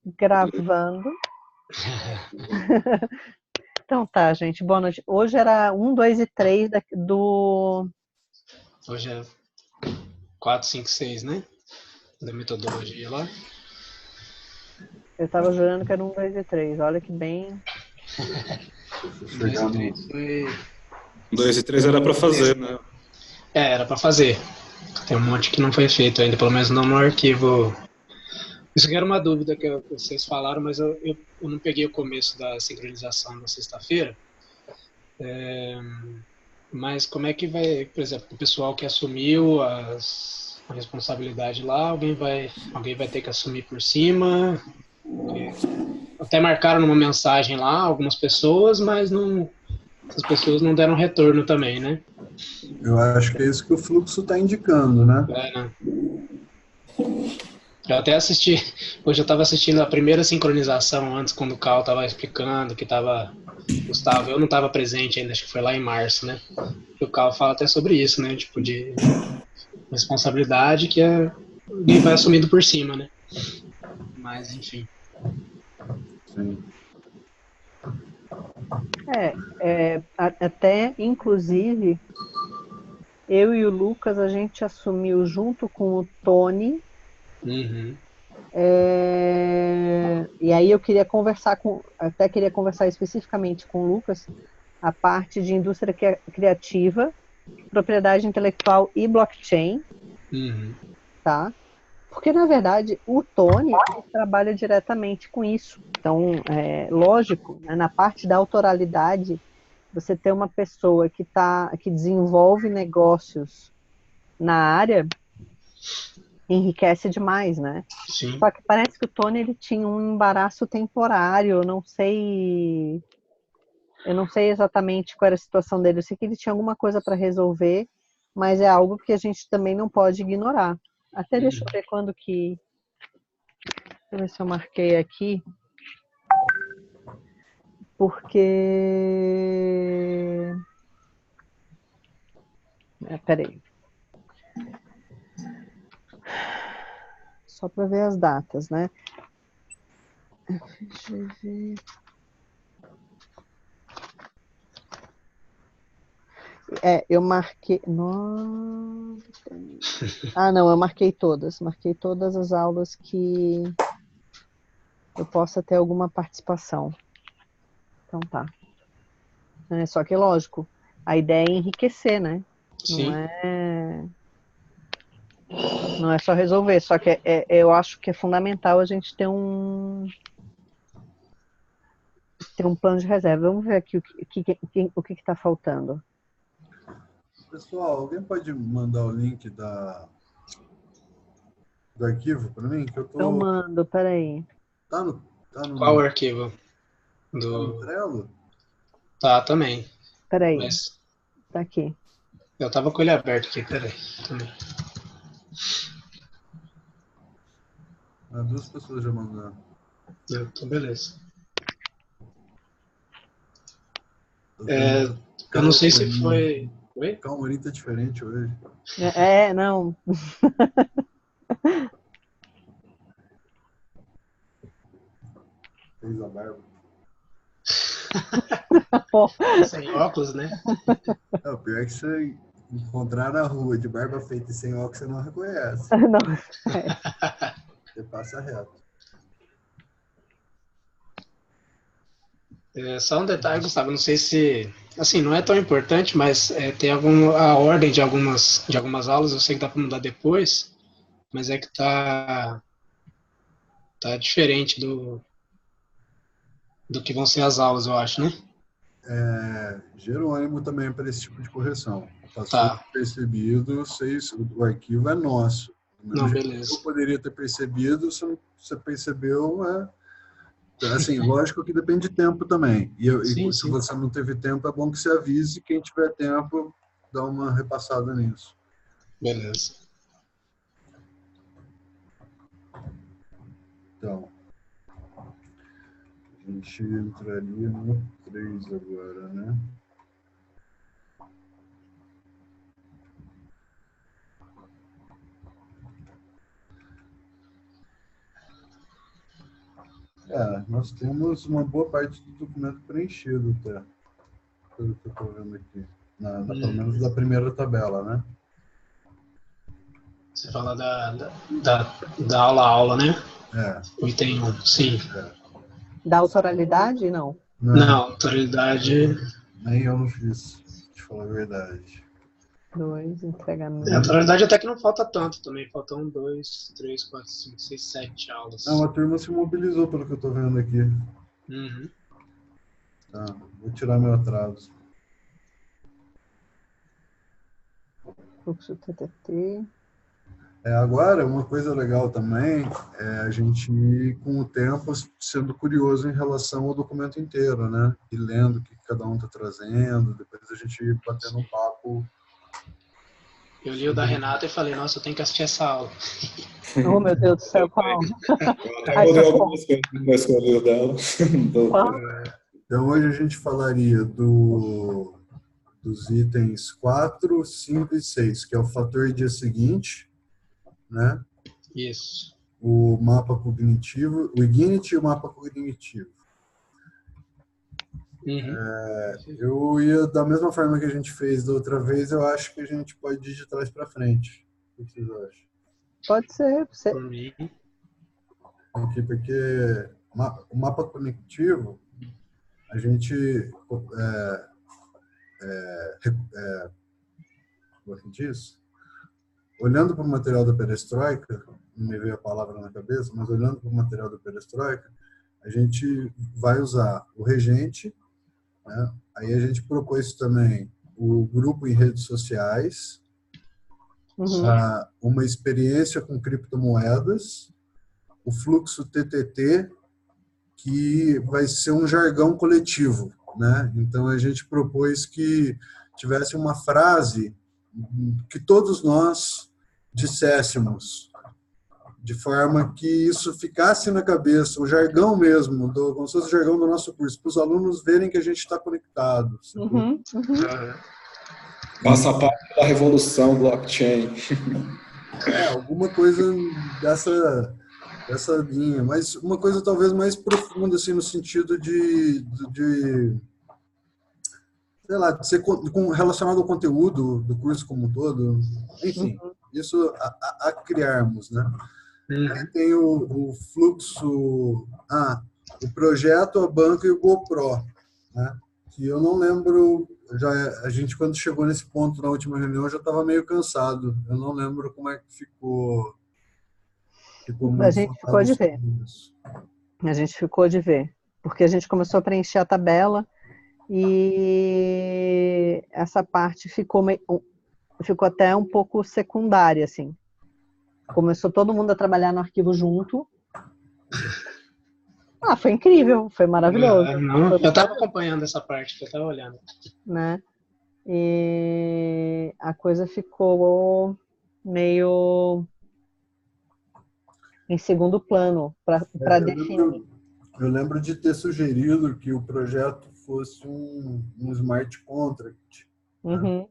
Gravando. Então tá, gente. Boa noite. Hoje era 1, 2 e 3 do... Hoje é 4, 5, 6, né? Da metodologia lá. Eu tava jurando que era 1, 2 e 3. Olha que bem... 2 e 3 foi... 2 e 3 era pra fazer, né? Era pra fazer. Tem um monte que não foi feito ainda, pelo menos não no arquivo. Isso que era uma dúvida que vocês falaram, mas eu não peguei o começo da sincronização na sexta-feira. Mas como é que vai, por exemplo, o pessoal que assumiu a responsabilidade lá, alguém vai ter que assumir por cima? Até marcaram numa mensagem lá algumas pessoas, mas não, essas pessoas não deram retorno também, né? Eu acho que é isso que o fluxo está indicando, né? Né? Eu até assisti, hoje eu estava assistindo a primeira sincronização antes, quando o Cal estava explicando que estava Gustavo, eu não estava presente ainda, acho que foi lá em março, né? E o Cal fala até sobre isso, né? Tipo, de responsabilidade que alguém vai assumindo por cima, né? Mas, enfim. Sim. Até, inclusive, eu e o Lucas, a gente assumiu junto com o Tony. Uhum. E aí eu queria conversar especificamente com o Lucas a parte de indústria criativa, propriedade intelectual e blockchain, Uhum. tá? Porque, na verdade, o Tony trabalha diretamente com isso. Então, lógico, né, na parte da autoralidade, você ter uma pessoa que desenvolve negócios na área enriquece demais, né? Sim. Só que parece que o Tony ele tinha um embaraço temporário, eu não sei exatamente qual era a situação dele, eu sei que ele tinha alguma coisa para resolver, mas é algo que a gente também não pode ignorar. Até deixa eu ver quando que... Deixa eu ver se eu marquei aqui. Porque... Peraí. Só para ver as datas, né? FGV... eu marquei... Nossa. Não, eu marquei todas. Marquei todas as aulas que eu possa ter alguma participação. Então tá. Só que, lógico, a ideia é enriquecer, né? Sim. Não é só resolver, só que eu acho que é fundamental a gente ter um plano de reserva. Vamos ver aqui o que está faltando. Pessoal, alguém pode mandar o link do arquivo para mim? Que Eu mando, peraí. Tá no Qual arquivo? Tá no Trello? Tá, também. Peraí, Mas tá aqui. eu tava com ele aberto aqui, peraí. Também. Duas pessoas já mandaram. Então, beleza. Eu não sei se foi... Oi? O Calmarim tá diferente hoje. Não. Fez a barba. Sem óculos, né? O pior é que você encontrar na rua de barba feita e sem óculos, você não reconhece. Não. Você passa reto. Só um detalhe, Gustavo, não sei se... Assim, não é tão importante, mas tem a ordem de algumas aulas, eu sei que dá para mudar depois, mas é que tá diferente do que vão ser as aulas, eu acho, né? Jerônimo também para esse tipo de correção. Passou Tá. percebido, o arquivo é nosso. Não, beleza. Eu poderia ter percebido, se você percebeu, assim, lógico que depende de tempo também. Sim, se sim. você não teve tempo, é bom que você avise, quem tiver tempo, dá uma repassada nisso. Beleza. Então, a gente entraria no 3 agora, né? Nós temos uma boa parte do documento preenchido até, pelo que eu estou vendo aqui. Pelo menos da primeira tabela, né? Você fala da aula, né? O item 1, sim. Da autoralidade, não. Não, autoridade... Nem eu não fiz, de falar a verdade. 2, entregamento. A autoridade até que não falta tanto também. Faltam 1, 2, 3, 4, 5, 6, 7 aulas. Não, a turma se mobilizou pelo que eu estou vendo aqui. Uhum. Tá, vou tirar meu atraso. Fluxo TTT. Agora, uma coisa legal também é a gente ir, com o tempo, sendo curioso em relação ao documento inteiro, né? E lendo o que cada um está trazendo, depois a gente ir batendo um papo. Eu li o da Renata e falei, nossa, eu tenho que assistir essa aula. Oh, meu Deus do céu, qual? Eu até mudei algumas coisas na escolha dela. Então, hoje a gente falaria dos itens 4, 5 e 6, que é o fator dia seguinte, né? Isso. O mapa cognitivo, o Ignity e o mapa cognitivo. Uhum. Eu ia, da mesma forma que a gente fez da outra vez, eu acho que a gente pode ir de trás para frente. O que vocês acham? Pode ser. Por mim. Porque o mapa cognitivo, a gente... como é que diz? Olhando para o material da perestroika, não me veio a palavra na cabeça, mas olhando para o material da perestroika, a gente vai usar o regente, né? Aí a gente propôs também o grupo em redes sociais, uma experiência com criptomoedas, o fluxo TTT, que vai ser um jargão coletivo, né? Então a gente propôs que tivesse uma frase que todos nós disséssemos, de forma que isso ficasse na cabeça, o jargão mesmo, como se fosse o jargão do nosso curso, para os alunos verem que a gente está conectado. Faça parte da revolução blockchain. Alguma coisa dessa linha, mas uma coisa talvez mais profunda, assim, no sentido de sei lá, de ser relacionado ao conteúdo do curso como um todo. Enfim, isso a criarmos, né? Aí tem o fluxo, o projeto, a banca e o GoPro, né? Que eu não lembro, a gente quando chegou nesse ponto na última reunião já estava meio cansado. Eu não lembro como é que ficou. A gente ficou de ver. A gente ficou de ver, porque a gente começou a preencher a tabela e essa parte ficou até um pouco secundária, assim. Começou todo mundo a trabalhar no arquivo junto. Foi incrível, foi maravilhoso. Eu estava acompanhando essa parte, eu estava olhando. Né? E a coisa ficou meio em segundo plano para definir. Eu lembro de ter sugerido que o projeto fosse um smart contract. Né?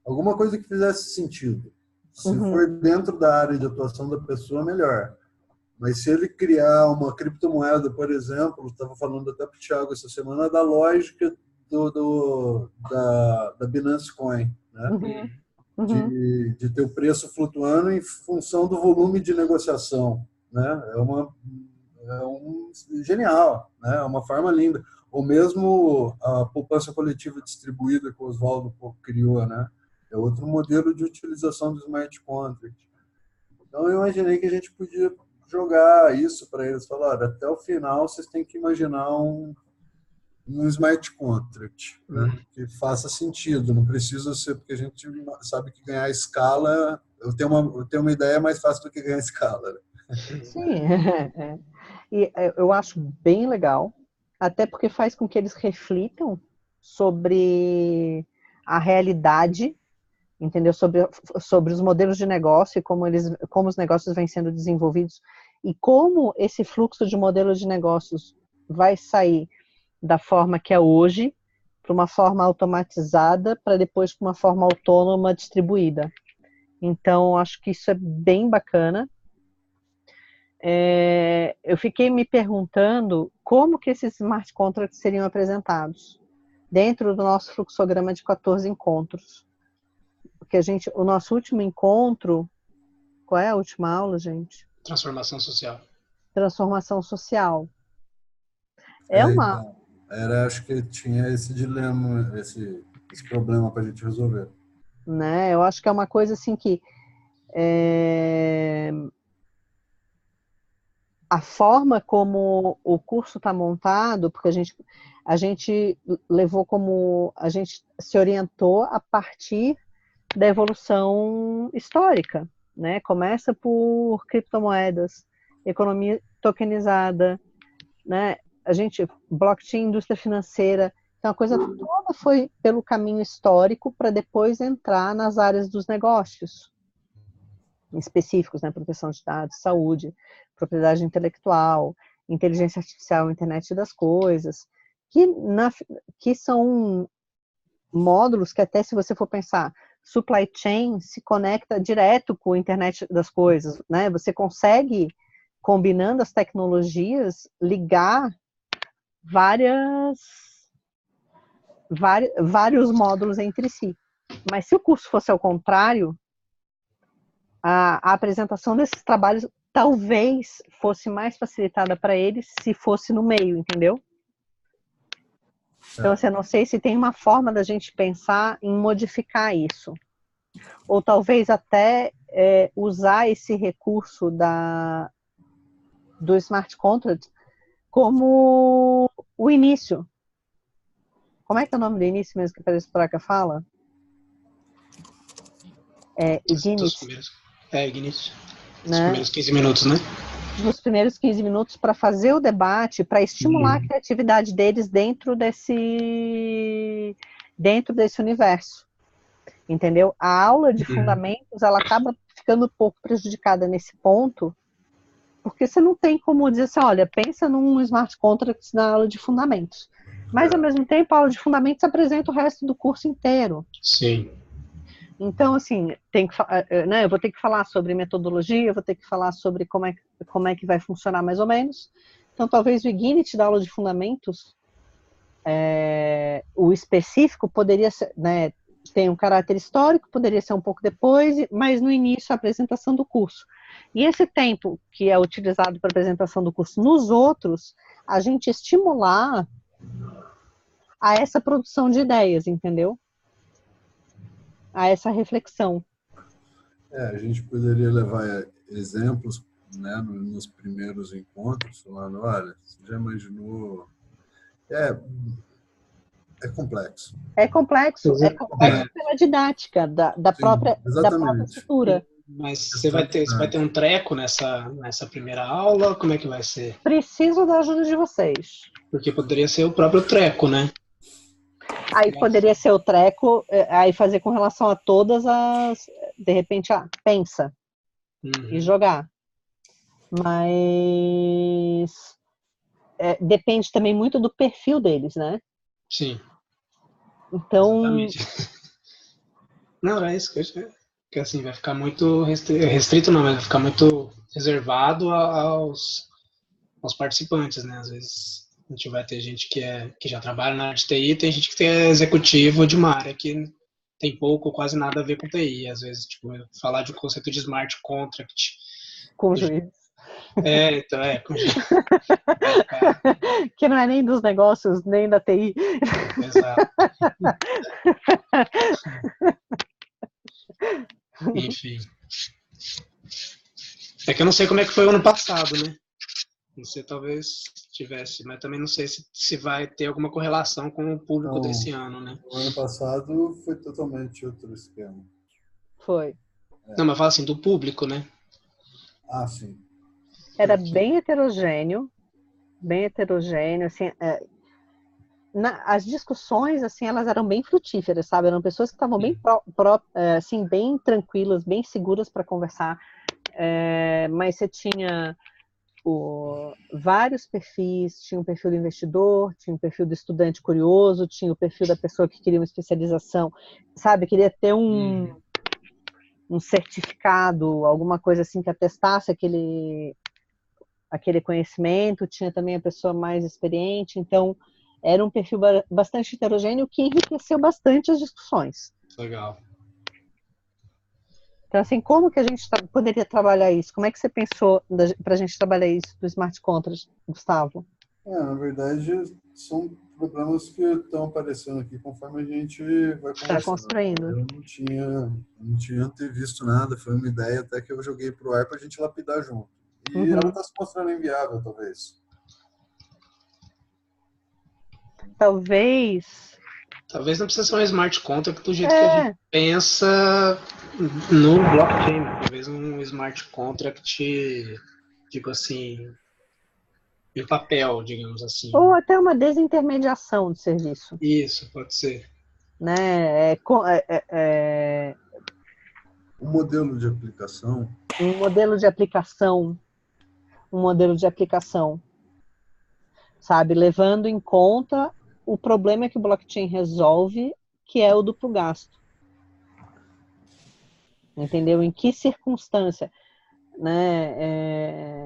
Alguma coisa que fizesse sentido. Se for dentro da área de atuação da pessoa, melhor. Mas se ele criar uma criptomoeda, por exemplo, estava falando até para o Thiago essa semana, da lógica da Binance Coin, né? De ter o preço flutuando em função do volume de negociação. Né? Genial, né? É uma forma linda. Ou mesmo a poupança coletiva distribuída que o Oswaldo criou, né? É outro modelo de utilização do smart contract. Então eu imaginei que a gente podia jogar isso para eles, falar, até o final vocês têm que imaginar um smart contract, né? Que faça sentido, não precisa ser, porque a gente sabe que ganhar escala, eu tenho uma ideia mais fácil do que ganhar escala. Né? Sim, e eu acho bem legal, até porque faz com que eles reflitam sobre a realidade, entendeu? Sobre os modelos de negócio e como os negócios vêm sendo desenvolvidos e como esse fluxo de modelos de negócios vai sair da forma que é hoje para uma forma automatizada, para depois para uma forma autônoma distribuída. Então, acho que isso é bem bacana. eu fiquei me perguntando como que esses smart contracts seriam apresentados dentro do nosso fluxograma de 14 encontros. Porque o nosso último encontro, qual é a última aula, gente? Transformação social. Transformação social. Uma... Então, acho que tinha esse dilema, esse problema para a gente resolver. Né? Eu acho que é uma coisa assim que a forma como o curso está montado, porque a gente levou como, a gente se orientou a partir da evolução histórica, né? Começa por criptomoedas, economia tokenizada, né? Blockchain, indústria financeira, então a coisa toda foi pelo caminho histórico para depois entrar nas áreas dos negócios específicos, né? Proteção de dados, saúde, propriedade intelectual, inteligência artificial, internet das coisas, que são módulos que até se você for pensar, supply chain se conecta direto com a internet das coisas, né? Você consegue, combinando as tecnologias, ligar vários módulos entre si. Mas se o curso fosse ao contrário, a apresentação desses trabalhos talvez fosse mais facilitada para eles se fosse no meio, entendeu? Então, assim, eu não sei se tem uma forma da gente pensar em modificar isso. Ou talvez até usar esse recurso do Smart Contract como o início. Como é que é o nome do início mesmo que a Teresa Praca fala? Ignite. Ignite. Os primeiros 15 minutos, né? Nos primeiros 15 minutos para fazer o debate, para estimular a criatividade deles dentro desse universo. Entendeu? A aula de fundamentos, ela acaba ficando um pouco prejudicada nesse ponto, porque você não tem como dizer assim, olha, pensa num smart contract na aula de fundamentos. Mas, ao mesmo tempo, a aula de fundamentos apresenta o resto do curso inteiro. Sim. Então, assim, eu vou ter que falar sobre metodologia, eu vou ter que falar sobre como é que vai funcionar mais ou menos. Então, talvez o Ignite da aula de fundamentos, o específico poderia ser, né, tem um caráter histórico, poderia ser um pouco depois, mas no início a apresentação do curso. E esse tempo que é utilizado para a apresentação do curso nos outros, a gente estimular a essa produção de ideias, entendeu? A essa reflexão. A gente poderia levar exemplos, né, nos primeiros encontros, falando, olha, você já imaginou... É complexo. É complexo pela didática da própria estrutura. Mas você vai ter um treco nessa primeira aula? Como é que vai ser? Preciso da ajuda de vocês. Porque poderia ser o próprio treco, né? Aí poderia ser o treco, aí fazer com relação a todas as... De repente, pensa e jogar. Mas depende também muito do perfil deles, né? Sim. Então... Exatamente. Não, é isso que assim, vai ficar muito restrito, não, mas vai ficar muito reservado aos participantes, né? Às vezes a gente vai ter gente que já trabalha na área de TI, tem gente que é executivo de uma área que tem pouco ou quase nada a ver com TI. Às vezes, tipo, falar de um conceito de smart contract. Com juiz. Então, que não é nem dos negócios, nem da TI. Exato. Enfim. É que eu não sei como é que foi o ano passado, né? Não sei, talvez tivesse, mas também não sei se vai ter alguma correlação com o público desse ano, né? O ano passado foi totalmente outro esquema. Foi. Não, mas fala assim, do público, né? Ah, sim. Era bem heterogêneo, assim, as discussões, assim, elas eram bem frutíferas, sabe? Eram pessoas que estavam bem, assim, bem tranquilas, bem seguras para conversar, mas você tinha vários perfis, tinha um perfil do investidor, tinha um perfil do estudante curioso, tinha o perfil da pessoa que queria uma especialização, sabe? Queria ter um certificado, alguma coisa assim que atestasse aquele conhecimento, tinha também a pessoa mais experiente, então era um perfil bastante heterogêneo que enriqueceu bastante as discussões. Legal. Então, assim, como que a gente poderia trabalhar isso? Como é que você pensou para a gente trabalhar isso do Smart Contract, Gustavo? Na verdade, são problemas que estão aparecendo aqui conforme a gente vai conversando. Está construindo. Eu não tinha antevisto nada, foi uma ideia até que eu joguei para o ar para a gente lapidar junto. E ela está se mostrando inviável, talvez. Talvez não precise ser um smart contract do jeito que a gente pensa no blockchain. Talvez um smart contract, tipo assim, em papel, digamos assim. Ou até uma desintermediação de serviço. Isso, pode ser. Né? Um modelo de aplicação. Um modelo de aplicação. Sabe? Levando em conta o problema que o blockchain resolve, que é o duplo gasto. Entendeu? Em que circunstância, né?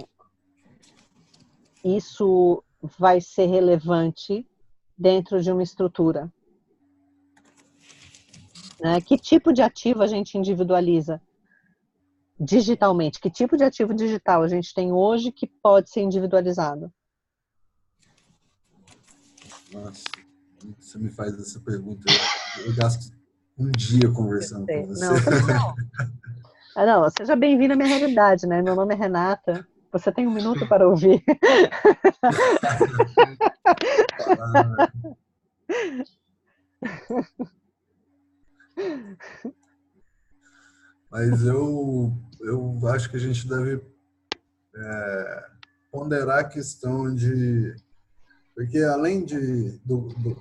Isso vai ser relevante dentro de uma estrutura. Né? Que tipo de ativo a gente individualiza digitalmente? Que tipo de ativo digital a gente tem hoje que pode ser individualizado? Nossa, você me faz essa pergunta. Eu gasto um dia conversando com você. Não, seja bem-vindo à minha realidade, né? Meu nome é Renata. Você tem 1 minuto para ouvir. Mas eu acho que a gente deve ponderar a questão de... Porque além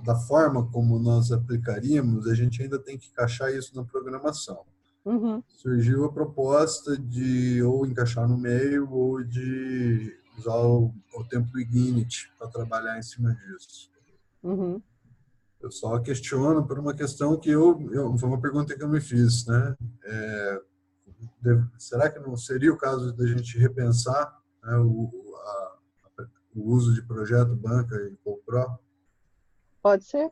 da forma como nós aplicaríamos, a gente ainda tem que encaixar isso na programação. Uhum. Surgiu a proposta de ou encaixar no meio ou de usar o tempo Ignite para trabalhar em cima disso. Uhum. Eu só questiono por uma questão que foi uma pergunta que eu me fiz, né? Será que não seria o caso da gente repensar, né, o uso de projeto, banca e GoPro? Pode ser.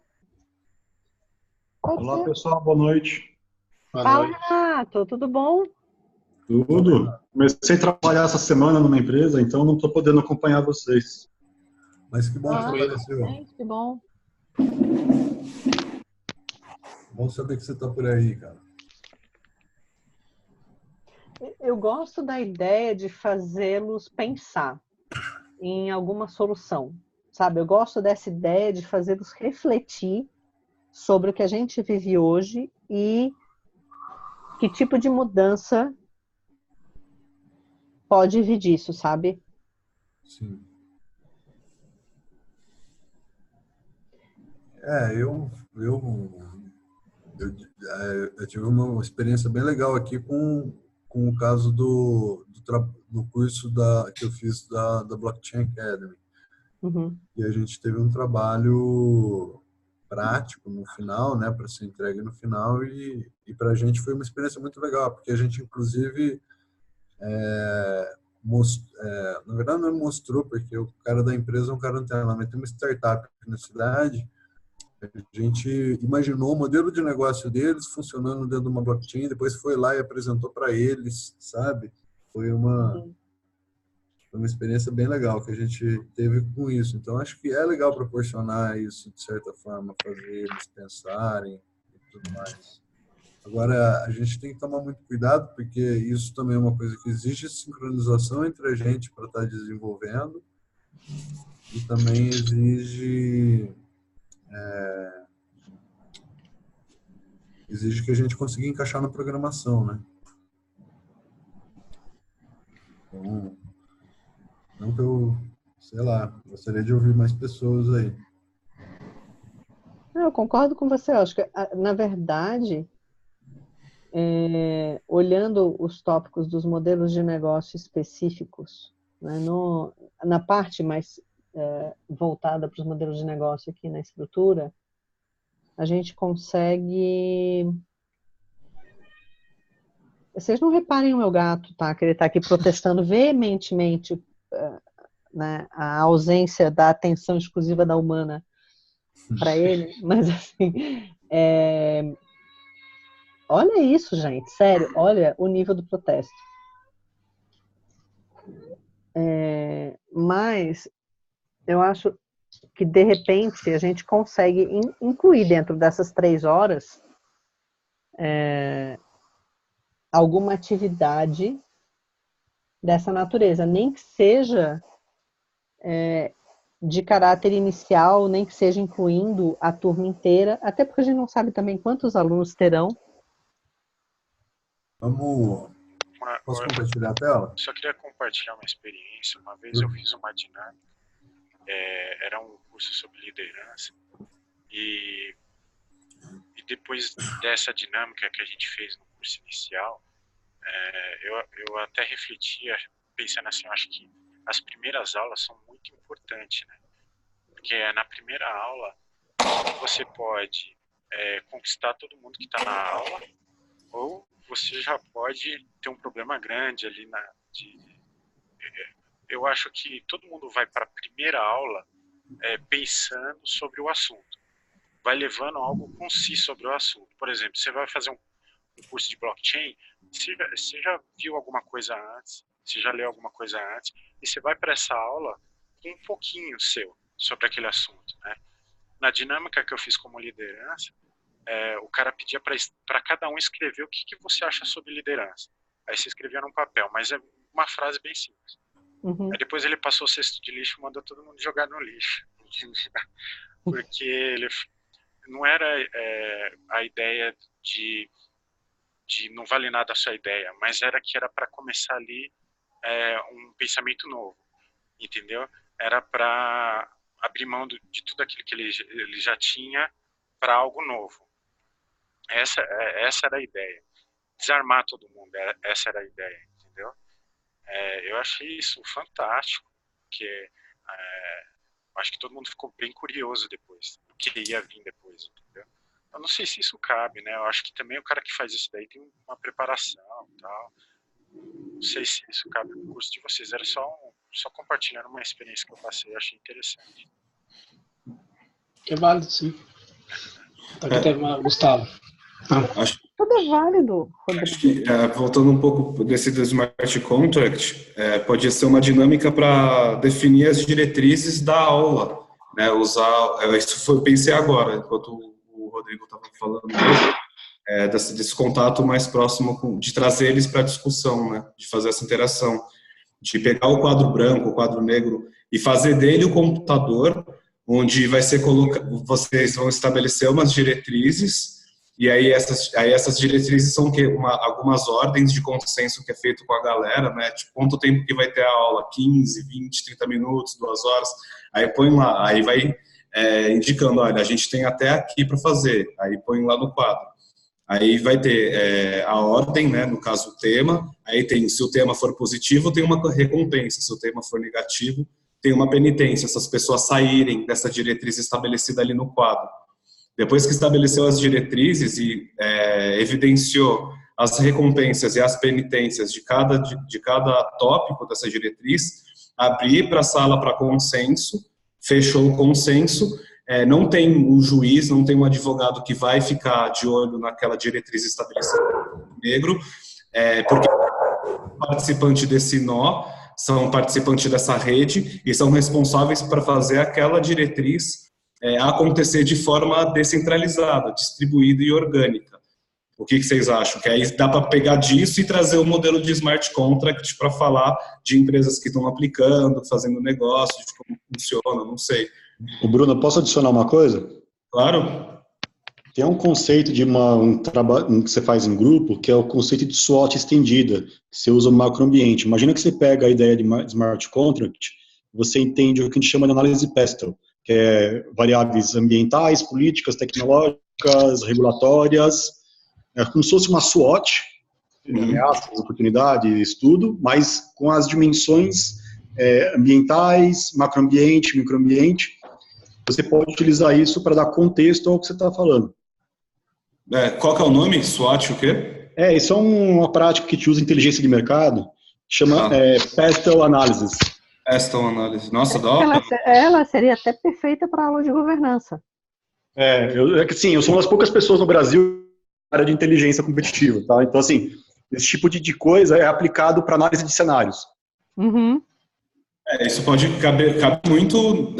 Olá, pessoal, boa noite. Fala, Renato, tudo bom? Tudo. Comecei a trabalhar essa semana numa empresa, então não estou podendo acompanhar vocês. Mas que bom que você apareceu. Que bom. Bom saber que você está por aí, cara. Eu gosto da ideia de fazê-los pensar em alguma solução, sabe? Eu gosto dessa ideia de fazê-los refletir sobre o que a gente vive hoje e que tipo de mudança pode vir disso, sabe? Sim. Eu tive uma experiência bem legal aqui com o caso do curso que eu fiz da Blockchain Academy. Uhum. E a gente teve um trabalho prático no final, né, para ser entregue no final, e para a gente foi uma experiência muito legal, porque a gente, inclusive, na verdade não mostrou, porque o cara da empresa é um cara antenado, mas tem uma startup aqui na cidade. A gente imaginou o modelo de negócio deles funcionando dentro de uma blockchain, depois foi lá e apresentou para eles, sabe? Foi uma experiência bem legal que a gente teve com isso. Então, acho que é legal proporcionar isso, de certa forma, fazer eles pensarem e tudo mais. Agora, a gente tem que tomar muito cuidado, porque isso também é uma coisa que exige sincronização entre a gente para estar desenvolvendo e também exige que a gente consiga encaixar na programação, né? Então, não que eu, sei lá, gostaria de ouvir mais pessoas aí. Eu concordo com você. Eu acho que, na verdade, olhando os tópicos dos modelos de negócio específicos, né, na parte mais voltada para os modelos de negócio aqui na estrutura, a gente consegue... Vocês não reparem o meu gato, tá? Que ele está aqui protestando veementemente né, a ausência da atenção exclusiva da humana para ele, mas assim, olha isso, gente, sério, olha o nível do protesto. Mas eu acho que, de repente, a gente consegue incluir dentro dessas 3 horas alguma atividade dessa natureza, nem que seja de caráter inicial, nem que seja incluindo a turma inteira, até porque a gente não sabe também quantos alunos terão. Posso compartilhar a tela? Só queria compartilhar uma experiência. Uma vez eu fiz uma dinâmica, era um curso sobre liderança, e depois dessa dinâmica que a gente fez no curso inicial, eu até refletia, pensando assim, eu acho que as primeiras aulas são muito importantes, né? Porque na primeira aula você pode conquistar todo mundo que está na aula, ou você já pode ter um problema grande ali eu acho que todo mundo vai para a primeira aula pensando sobre o assunto, vai levando algo com si sobre o assunto. Por exemplo, você vai fazer um curso de blockchain, você já viu alguma coisa antes, você já leu alguma coisa antes, e você vai para essa aula com um pouquinho seu sobre aquele assunto, né? Na dinâmica que eu fiz como liderança, o cara pedia para cada um escrever o que você acha sobre liderança. Aí você escrevia num papel, mas é uma frase bem simples. Aí depois ele passou o cesto de lixo e mandou todo mundo jogar no lixo. Porque não era a ideia de não vale nada a sua ideia, mas era para começar ali um pensamento novo, entendeu? Era para abrir mão de tudo aquilo que ele já tinha para algo novo. Essa era a ideia. Desarmar todo mundo, essa era a ideia, entendeu? Eu achei isso fantástico, porque acho que todo mundo ficou bem curioso depois, do que ia vir depois, entendeu? Eu não sei se isso cabe, né? Eu acho que também o cara que faz isso daí tem uma preparação e tal. Não sei se isso cabe no curso de vocês. Era só compartilhando uma experiência que eu passei, eu achei interessante. É válido, sim. Aqui tem Gustavo. Tudo é válido, Rodrigo. Acho que, voltando um pouco desse do smart contract, pode ser uma dinâmica para definir as diretrizes da aula, né? Isso eu pensei agora, enquanto o Rodrigo estava falando mesmo, desse contato mais próximo, de trazer eles para a discussão, né? De fazer essa interação, de pegar o quadro branco, o quadro negro e fazer dele o computador, onde vai ser vocês vão estabelecer umas diretrizes. E aí essas diretrizes são algumas ordens de consenso que é feito com a galera, né? Tipo, quanto tempo que vai ter a aula? 15, 20, 30 minutos, 2 horas? Aí põe lá, aí vai indicando, olha, a gente tem até aqui para fazer. Aí põe lá no quadro. Aí vai ter a ordem, né? No caso o tema. Aí tem, se o tema for positivo, tem uma recompensa. Se o tema for negativo, tem uma penitência. Essas pessoas saírem dessa diretriz estabelecida ali no quadro. Depois que estabeleceu as diretrizes e evidenciou as recompensas e as penitências de cada tópico dessa diretriz, abrir para a sala para consenso, fechou o consenso, não tem um juiz, não tem um advogado que vai ficar de olho naquela diretriz estabelecida negro, porque participantes desse nó são participantes dessa rede e são responsáveis para fazer aquela diretriz acontecer de forma descentralizada, distribuída e orgânica. O que vocês acham? Que aí dá para pegar disso e trazer o modelo de smart contract para falar de empresas que estão aplicando, fazendo negócio, de como funciona, não sei. O Bruno, posso adicionar uma coisa? Claro. Tem um conceito de um trabalho que você faz em grupo, que é o conceito de SWOT estendida, que você usa no macroambiente. Imagina que você pega a ideia de smart contract, você entende o que a gente chama de análise PESTEL, que é variáveis ambientais, políticas, tecnológicas, regulatórias, como se fosse uma SWOT, ameaças, oportunidades, tudo, mas com as dimensões ambientais, macroambiente, microambiente. Você pode utilizar isso para dar contexto ao que você está falando. Qual que é o nome? SWOT o quê? Isso é uma prática que te usa inteligência de mercado, chama PESTEL Analysis. Esta análise. Nossa, da hora. Ela seria até perfeita para aula de governança. É que sim, eu sou uma das poucas pessoas no Brasil na área de inteligência competitiva, tá? Então, assim, esse tipo de coisa é aplicado para análise de cenários. Uhum. Isso pode cabe muito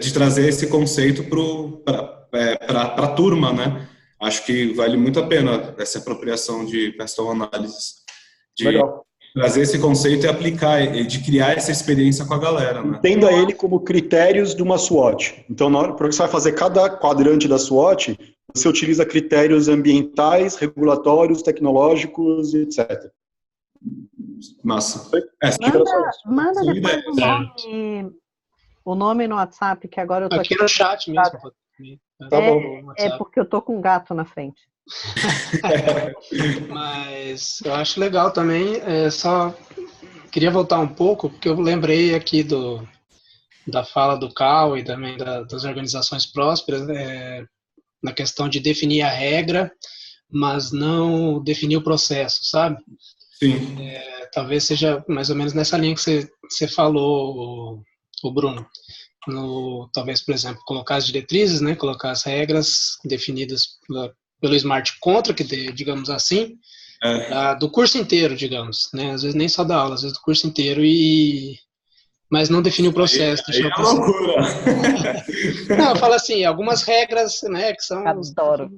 de trazer esse conceito para a turma, né? Acho que vale muito a pena essa apropriação de Peston Analysis, de Legal. trazer esse conceito e aplicar, e de criar essa experiência com a galera, né? Entenda ele como critérios de uma SWOT. Então, na hora que você vai fazer cada quadrante da SWOT, você utiliza critérios ambientais, regulatórios, tecnológicos, etc. Massa. Manda depois o nome no WhatsApp, que agora eu tô aqui no chat mesmo. Tá bom. É porque eu tô com um gato na frente. Mas eu acho legal também, só queria voltar um pouco, porque eu lembrei aqui da fala do Cal e também das organizações prósperas, na questão de definir a regra, mas não definir o processo, sabe? Sim. Talvez seja mais ou menos nessa linha que você falou, o Bruno. Talvez, por exemplo, colocar as diretrizes, né, colocar as regras definidas pelo Smart Contract, digamos assim, do curso inteiro, digamos, né, às vezes nem só da aula, às vezes do curso inteiro, mas não definir o processo. Aí é loucura. Não, eu falo assim, algumas regras, né, que são... Adoro.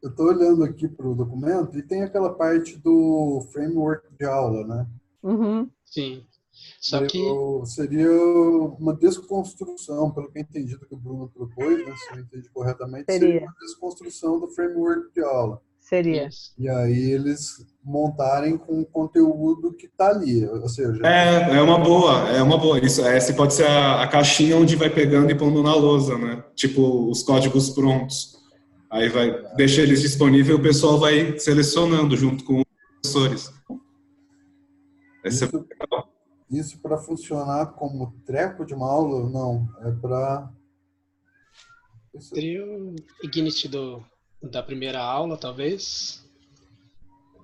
Eu estou olhando aqui para o documento e tem aquela parte do framework de aula, né? Uhum. Sim. Só que... Seria uma desconstrução, pelo que eu entendi do que o Bruno propôs, né? Se eu entendi corretamente, seria uma desconstrução do framework de aula. Seria. E aí eles montarem com o conteúdo que está ali, ou seja... É uma boa. Isso, essa pode ser a caixinha onde vai pegando e pondo na lousa, né? Tipo, os códigos prontos. Aí deixa eles disponíveis e o pessoal vai selecionando junto com os professores. Isso para funcionar como treco de uma aula? Não, é para... Seria o Ignite da primeira aula, talvez.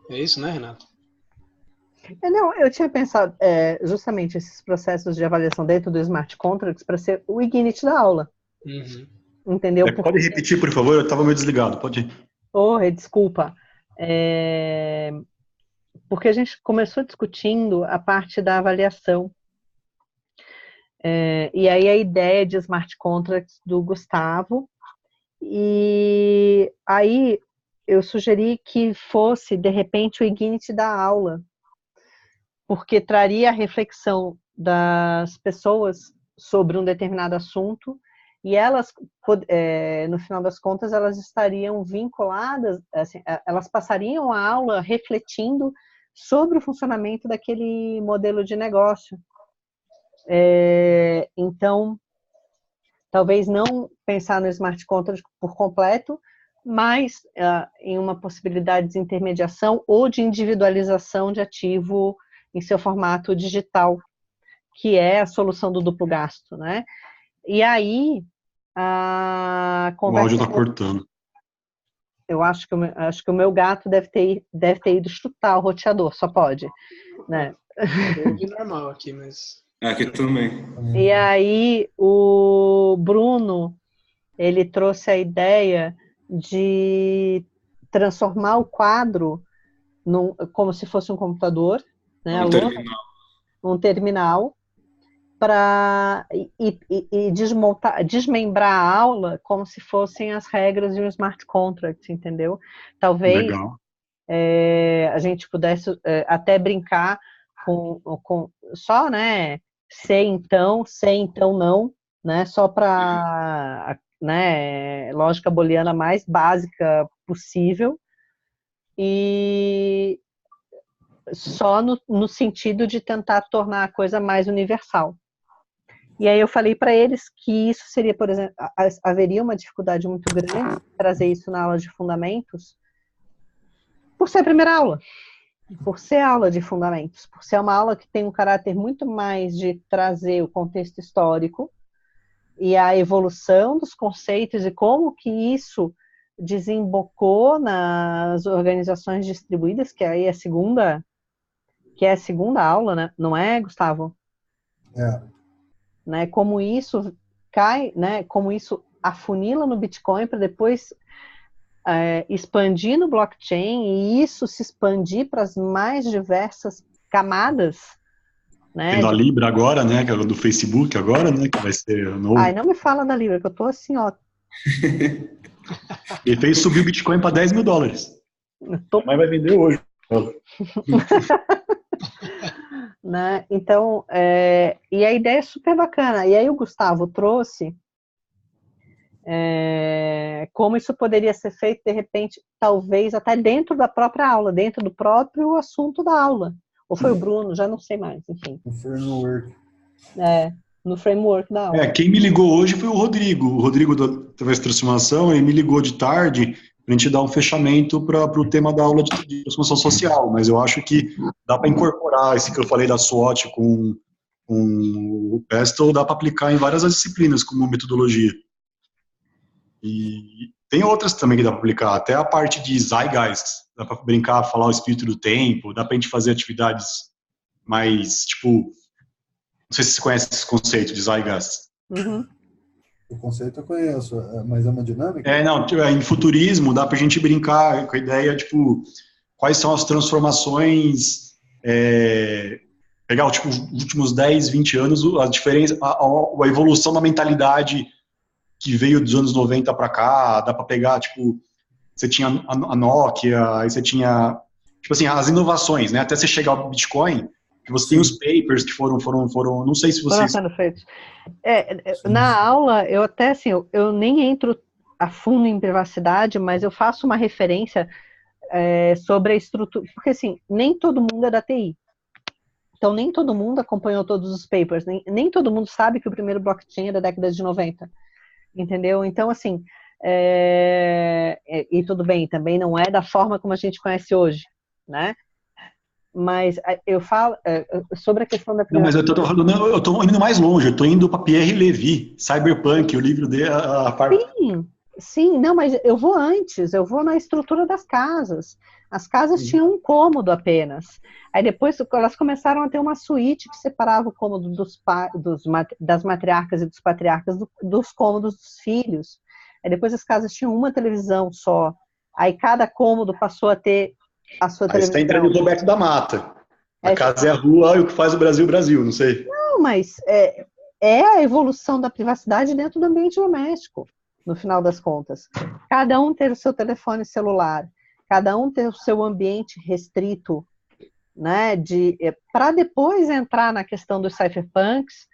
É isso, né, Renato? Não, eu tinha pensado justamente esses processos de avaliação dentro do Smart Contracts para ser o Ignite da aula. Uhum. Entendeu? Pode repetir, por favor? Eu estava meio desligado. Pode ir. Desculpa. Porque a gente começou discutindo a parte da avaliação. E aí a ideia de Smart Contracts do Gustavo. E aí eu sugeri que fosse, de repente, o Ignite da aula. Porque traria a reflexão das pessoas sobre um determinado assunto e elas, no final das contas, elas estariam vinculadas, assim, elas passariam a aula refletindo sobre o funcionamento daquele modelo de negócio. Então, talvez não pensar no Smart Contract por completo, mas em uma possibilidade de intermediação ou de individualização de ativo em seu formato digital, que é a solução do duplo gasto, né? E aí, a conversa... O áudio está cortando. Eu acho que o meu gato deve ter ido chutar o roteador, só pode, né? Eu ouvi normal aqui, mas... Aqui também. E aí, o Bruno, ele trouxe a ideia de transformar o quadro como se fosse um computador, né? Um terminal, e desmembrar a aula como se fossem as regras de um smart contract, entendeu? Talvez a gente pudesse até brincar com só, né? Sei então não, né? Só para, né? Lógica booleana mais básica possível e só no sentido de tentar tornar a coisa mais universal. E aí eu falei para eles que isso seria, por exemplo, haveria uma dificuldade muito grande em trazer isso na aula de fundamentos, por ser a primeira aula, por ser aula de fundamentos, por ser uma aula que tem um caráter muito mais de trazer o contexto histórico e a evolução dos conceitos e como que isso desembocou nas organizações distribuídas, que aí é a segunda que é a segunda aula, né? Não é, Gustavo? É. Né? Como isso cai, né? Como isso afunila no Bitcoin para depois expandir no blockchain e isso se expandir para as mais diversas camadas, né? Tendo a Libra agora, né? Que é do Facebook agora, né? Que vai ser novo. Ai, não me fala da Libra, que eu tô assim, ó. Ele fez subir o Bitcoin para $10 mil. Mas vai vender hoje. Né? Então, e a ideia é super bacana. E aí o Gustavo trouxe como isso poderia ser feito, de repente, talvez até dentro da própria aula, dentro do próprio assunto da aula. Ou foi o Bruno, já não sei mais, enfim. O framework. No framework da aula. Quem me ligou hoje foi o Rodrigo. O Rodrigo da Transformação, ele me ligou de tarde para a gente dar um fechamento para o tema da aula de transformação social. Mas eu acho que dá para incorporar esse que eu falei da SWOT com o Pestle, dá para aplicar em várias disciplinas como metodologia. E tem outras também que dá para aplicar, até a parte de Zeitgeist, dá para brincar, falar o espírito do tempo, dá para a gente fazer atividades mais, tipo, não sei se você conhece esse conceito de Zeitgeist. Uhum. O conceito eu conheço, mas é uma dinâmica? Em futurismo dá para a gente brincar com a ideia, tipo, quais são as transformações, pegar tipo, os últimos 10, 20 anos, a diferença, a evolução da mentalidade que veio dos anos 90 para cá, dá para pegar, tipo, você tinha a Nokia, aí você tinha, tipo assim, as inovações, né, até você chegar ao Bitcoin, que você tem os papers que foram, não sei se vocês... Foram sendo feitos. Na aula, eu até, assim, eu nem entro a fundo em privacidade, mas eu faço uma referência sobre a estrutura, porque, assim, nem todo mundo é da TI. Então, nem todo mundo acompanhou todos os papers, nem todo mundo sabe que o primeiro blockchain é da década de 90. Entendeu? Então, assim, e tudo bem, também não é da forma como a gente conhece hoje, né? Mas eu falo sobre a questão da privacidade. Não, mas eu tô indo mais longe, eu tô indo para Pierre Levy, Cyberpunk, o livro dele, a parte... Sim, não, mas eu vou antes, eu vou na estrutura das casas. As casas tinham um cômodo apenas. Aí depois elas começaram a ter uma suíte que separava o cômodo das matriarcas e dos patriarcas dos cômodos dos filhos. Aí depois as casas tinham uma televisão só. Aí cada cômodo passou a ter a sua televisão. Você está entrando no Roberto da Mata. A casa é a rua e o que faz o Brasil, não sei. Não, mas é a evolução da privacidade dentro do ambiente doméstico, no final das contas. Cada um ter o seu telefone celular, cada um ter o seu ambiente restrito, né, para depois entrar na questão dos cypherpunks,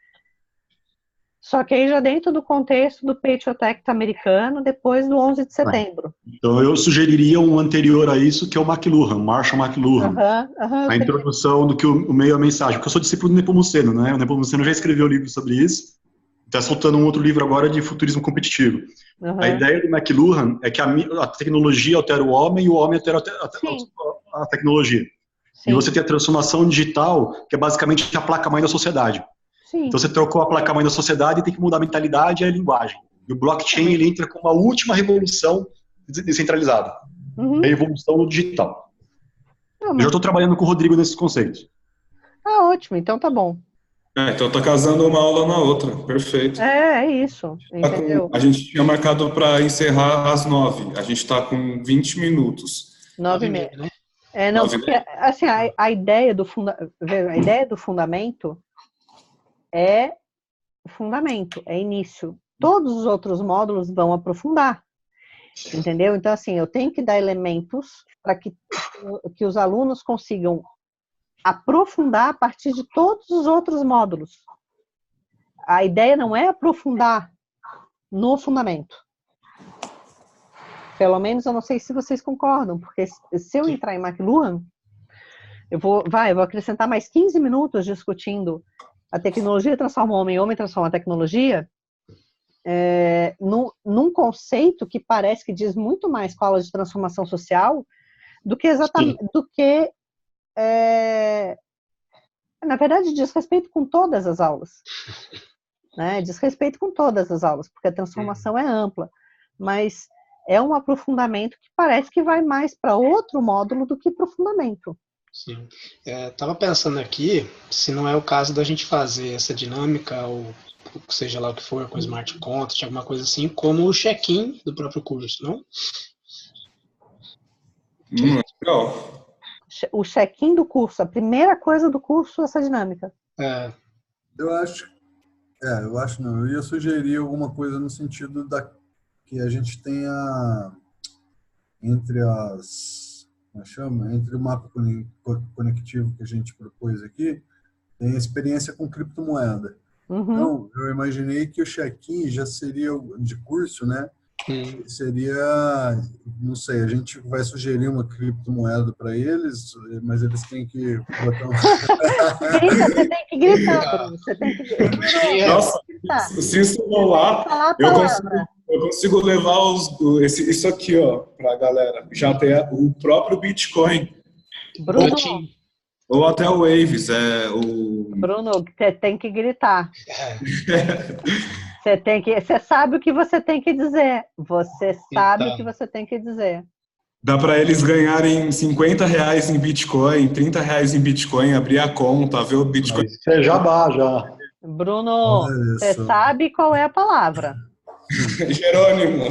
só que aí já dentro do contexto do Patriot Act americano, depois do 11 de setembro. Então eu sugeriria um anterior a isso, que é o McLuhan, Marshall McLuhan. A introdução do que o meio é a mensagem, porque eu sou discípulo do Nepomuceno, né? O Nepomuceno já escreveu livro sobre isso, está soltando um outro livro agora de futurismo competitivo. A ideia do McLuhan é que a tecnologia altera o homem e o homem altera a tecnologia. Sim. E você tem a transformação digital, que é basicamente a placa-mãe da sociedade. Sim. Então você trocou a placa-mãe da sociedade e tem que mudar a mentalidade e a linguagem. E o blockchain ele entra como a última revolução descentralizada. A evolução do digital. Eu já estou trabalhando com o Rodrigo nesses conceitos. Ótimo, então tá bom. Então tá casando uma aula na outra, perfeito. É isso, entendeu? A gente tinha marcado para encerrar às 9, a gente está com 20 minutos. 9h30, né? Não, porque assim, a ideia do fundamento é fundamento, é início. Todos os outros módulos vão aprofundar, entendeu? Então, assim, eu tenho que dar elementos para que os alunos consigam aprofundar a partir de todos os outros módulos. A ideia não é aprofundar no fundamento. Pelo menos eu não sei se vocês concordam, porque se eu entrar em McLuhan, eu vou acrescentar mais 15 minutos discutindo a tecnologia transforma o homem, o homem transforma a tecnologia, num conceito que parece que diz muito mais com a aula de transformação social do que exatamente, na verdade, diz respeito com todas as aulas. Né? Diz respeito com todas as aulas, porque a transformação é ampla, mas é um aprofundamento que parece que vai mais para outro módulo do que para o fundamento. Sim. Tava pensando aqui, se não é o caso da gente fazer essa dinâmica, ou seja lá o que for, com smart contract, alguma coisa assim, como o check-in do próprio curso, não? Legal. O check-in do curso, a primeira coisa do curso, essa dinâmica. Eu acho não. Eu ia sugerir alguma coisa no sentido que a gente tenha entre entre o mapa conectivo que a gente propôs aqui, tem experiência com criptomoeda. Então, eu imaginei que o check-in já seria de curso, né? Seria, não sei, a gente vai sugerir uma criptomoeda para eles, mas eles têm que botar Você tem que gritar, Bruno. Você tem que gritar. Nossa, se isso rolar, eu consigo levar isso aqui, ó, pra galera. Já tem o próprio Bitcoin. Bruno, ou até o Waves. Bruno, você tem que gritar. Você sabe o que você tem que dizer. Você sabe o que você tem que dizer. Dá para eles ganharem R$50 em Bitcoin, R$30 em Bitcoin, abrir a conta, ver o Bitcoin. Isso é jabá, já. Bruno, você sabe qual é a palavra. Jerônimo.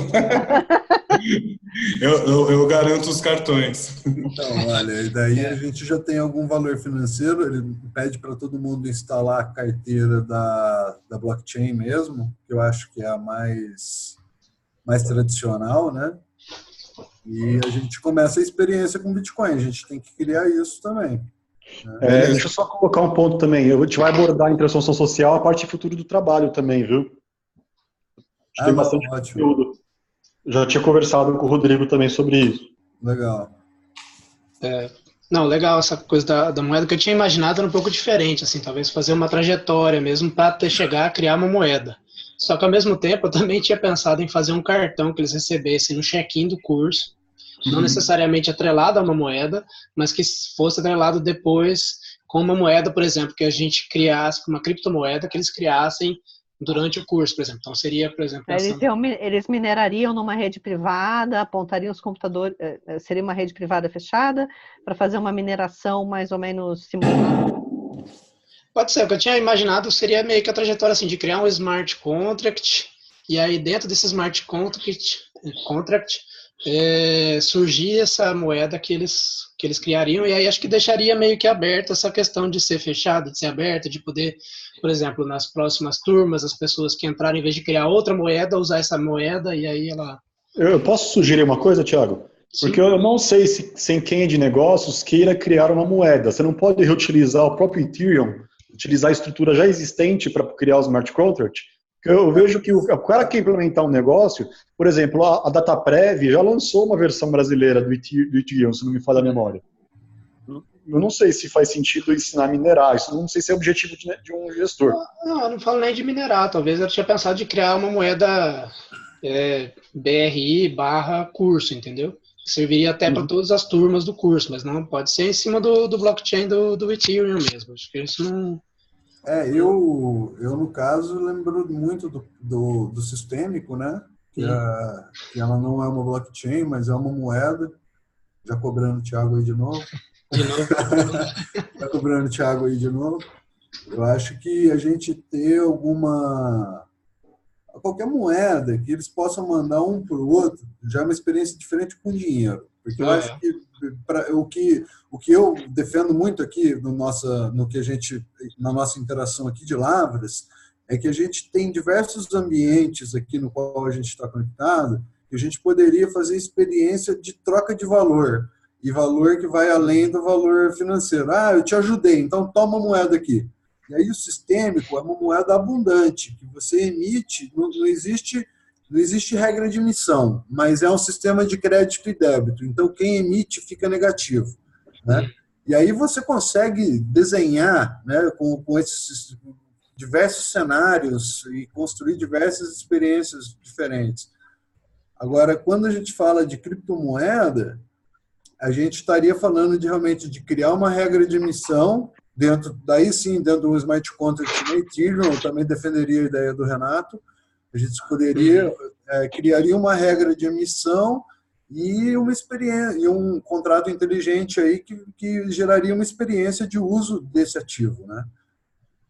eu garanto os cartões. Então, olha, e daí a gente já tem algum valor financeiro, ele pede para todo mundo instalar a carteira da blockchain mesmo, que eu acho que é a mais tradicional, né? E a gente começa a experiência com Bitcoin, a gente tem que criar isso também. Né? Deixa eu só colocar um ponto também, a gente vai abordar em transformação social a parte futuro do trabalho também, viu? Tem bastante conteúdo. Já tinha conversado com o Rodrigo também sobre isso. Legal. Não, legal essa coisa da moeda, que eu tinha imaginado era um pouco diferente, assim, talvez fazer uma trajetória mesmo para chegar a criar uma moeda. Só que ao mesmo tempo eu também tinha pensado em fazer um cartão que eles recebessem no check-in do curso, não necessariamente atrelado a uma moeda, mas que fosse atrelado depois com uma moeda, por exemplo, que a gente criasse, uma criptomoeda que eles criassem durante o curso, por exemplo. Então seria, por exemplo... Eles minerariam numa rede privada, apontariam os computadores... Seria uma rede privada fechada para fazer uma mineração mais ou menos simulada? Pode ser. O que eu tinha imaginado seria meio que a trajetória assim, de criar um smart contract, e aí dentro desse smart contract surgir essa moeda que eles criariam, e aí acho que deixaria meio que aberta essa questão de ser fechado, de ser aberta, de poder, por exemplo, nas próximas turmas, as pessoas que entrarem, em vez de criar outra moeda, usar essa moeda, e aí ela... Eu posso sugerir uma coisa, Thiago? Porque eu não sei se quem é de negócios queira criar uma moeda. Você não pode reutilizar o próprio Ethereum, utilizar a estrutura já existente para criar o smart contract. Eu vejo que o cara que implementar um negócio, por exemplo, a DataPrev já lançou uma versão brasileira do Ethereum, se não me falha a memória. Eu não sei se faz sentido ensinar a minerar, isso não sei se é objetivo de um gestor. Não, eu não falo nem de minerar, talvez eu tinha pensado de criar uma moeda BRI/curso, entendeu? Serviria até para todas as turmas do curso, mas não pode ser em cima do blockchain do Ethereum mesmo. Acho que isso não... Eu no caso, lembro muito do sistêmico, né? Que ela não é uma blockchain, mas é uma moeda. Já cobrando o Thiago aí de novo. Já cobrando o Thiago aí de novo. Eu acho que a gente ter qualquer moeda que eles possam mandar um para o outro já é uma experiência diferente com dinheiro. Porque eu acho que o que eu defendo muito aqui na nossa interação aqui de Lavras é que a gente tem diversos ambientes aqui no qual a gente está conectado que a gente poderia fazer experiência de troca de valor e valor que vai além do valor financeiro. Eu te ajudei, então toma a moeda aqui. E aí o sistêmico é uma moeda abundante que você emite, não existe regra de emissão, mas é um sistema de crédito e débito. Então, quem emite fica negativo. Né? E aí você consegue desenhar, né, com esses diversos cenários e construir diversas experiências diferentes. Agora, quando a gente fala de criptomoeda, a gente estaria falando realmente de criar uma regra de emissão, dentro do smart contract no Ethereum. Eu também defenderia a ideia do Renato. A gente criaria uma regra de emissão e uma experiência, e um contrato inteligente aí que geraria uma experiência de uso desse ativo, né?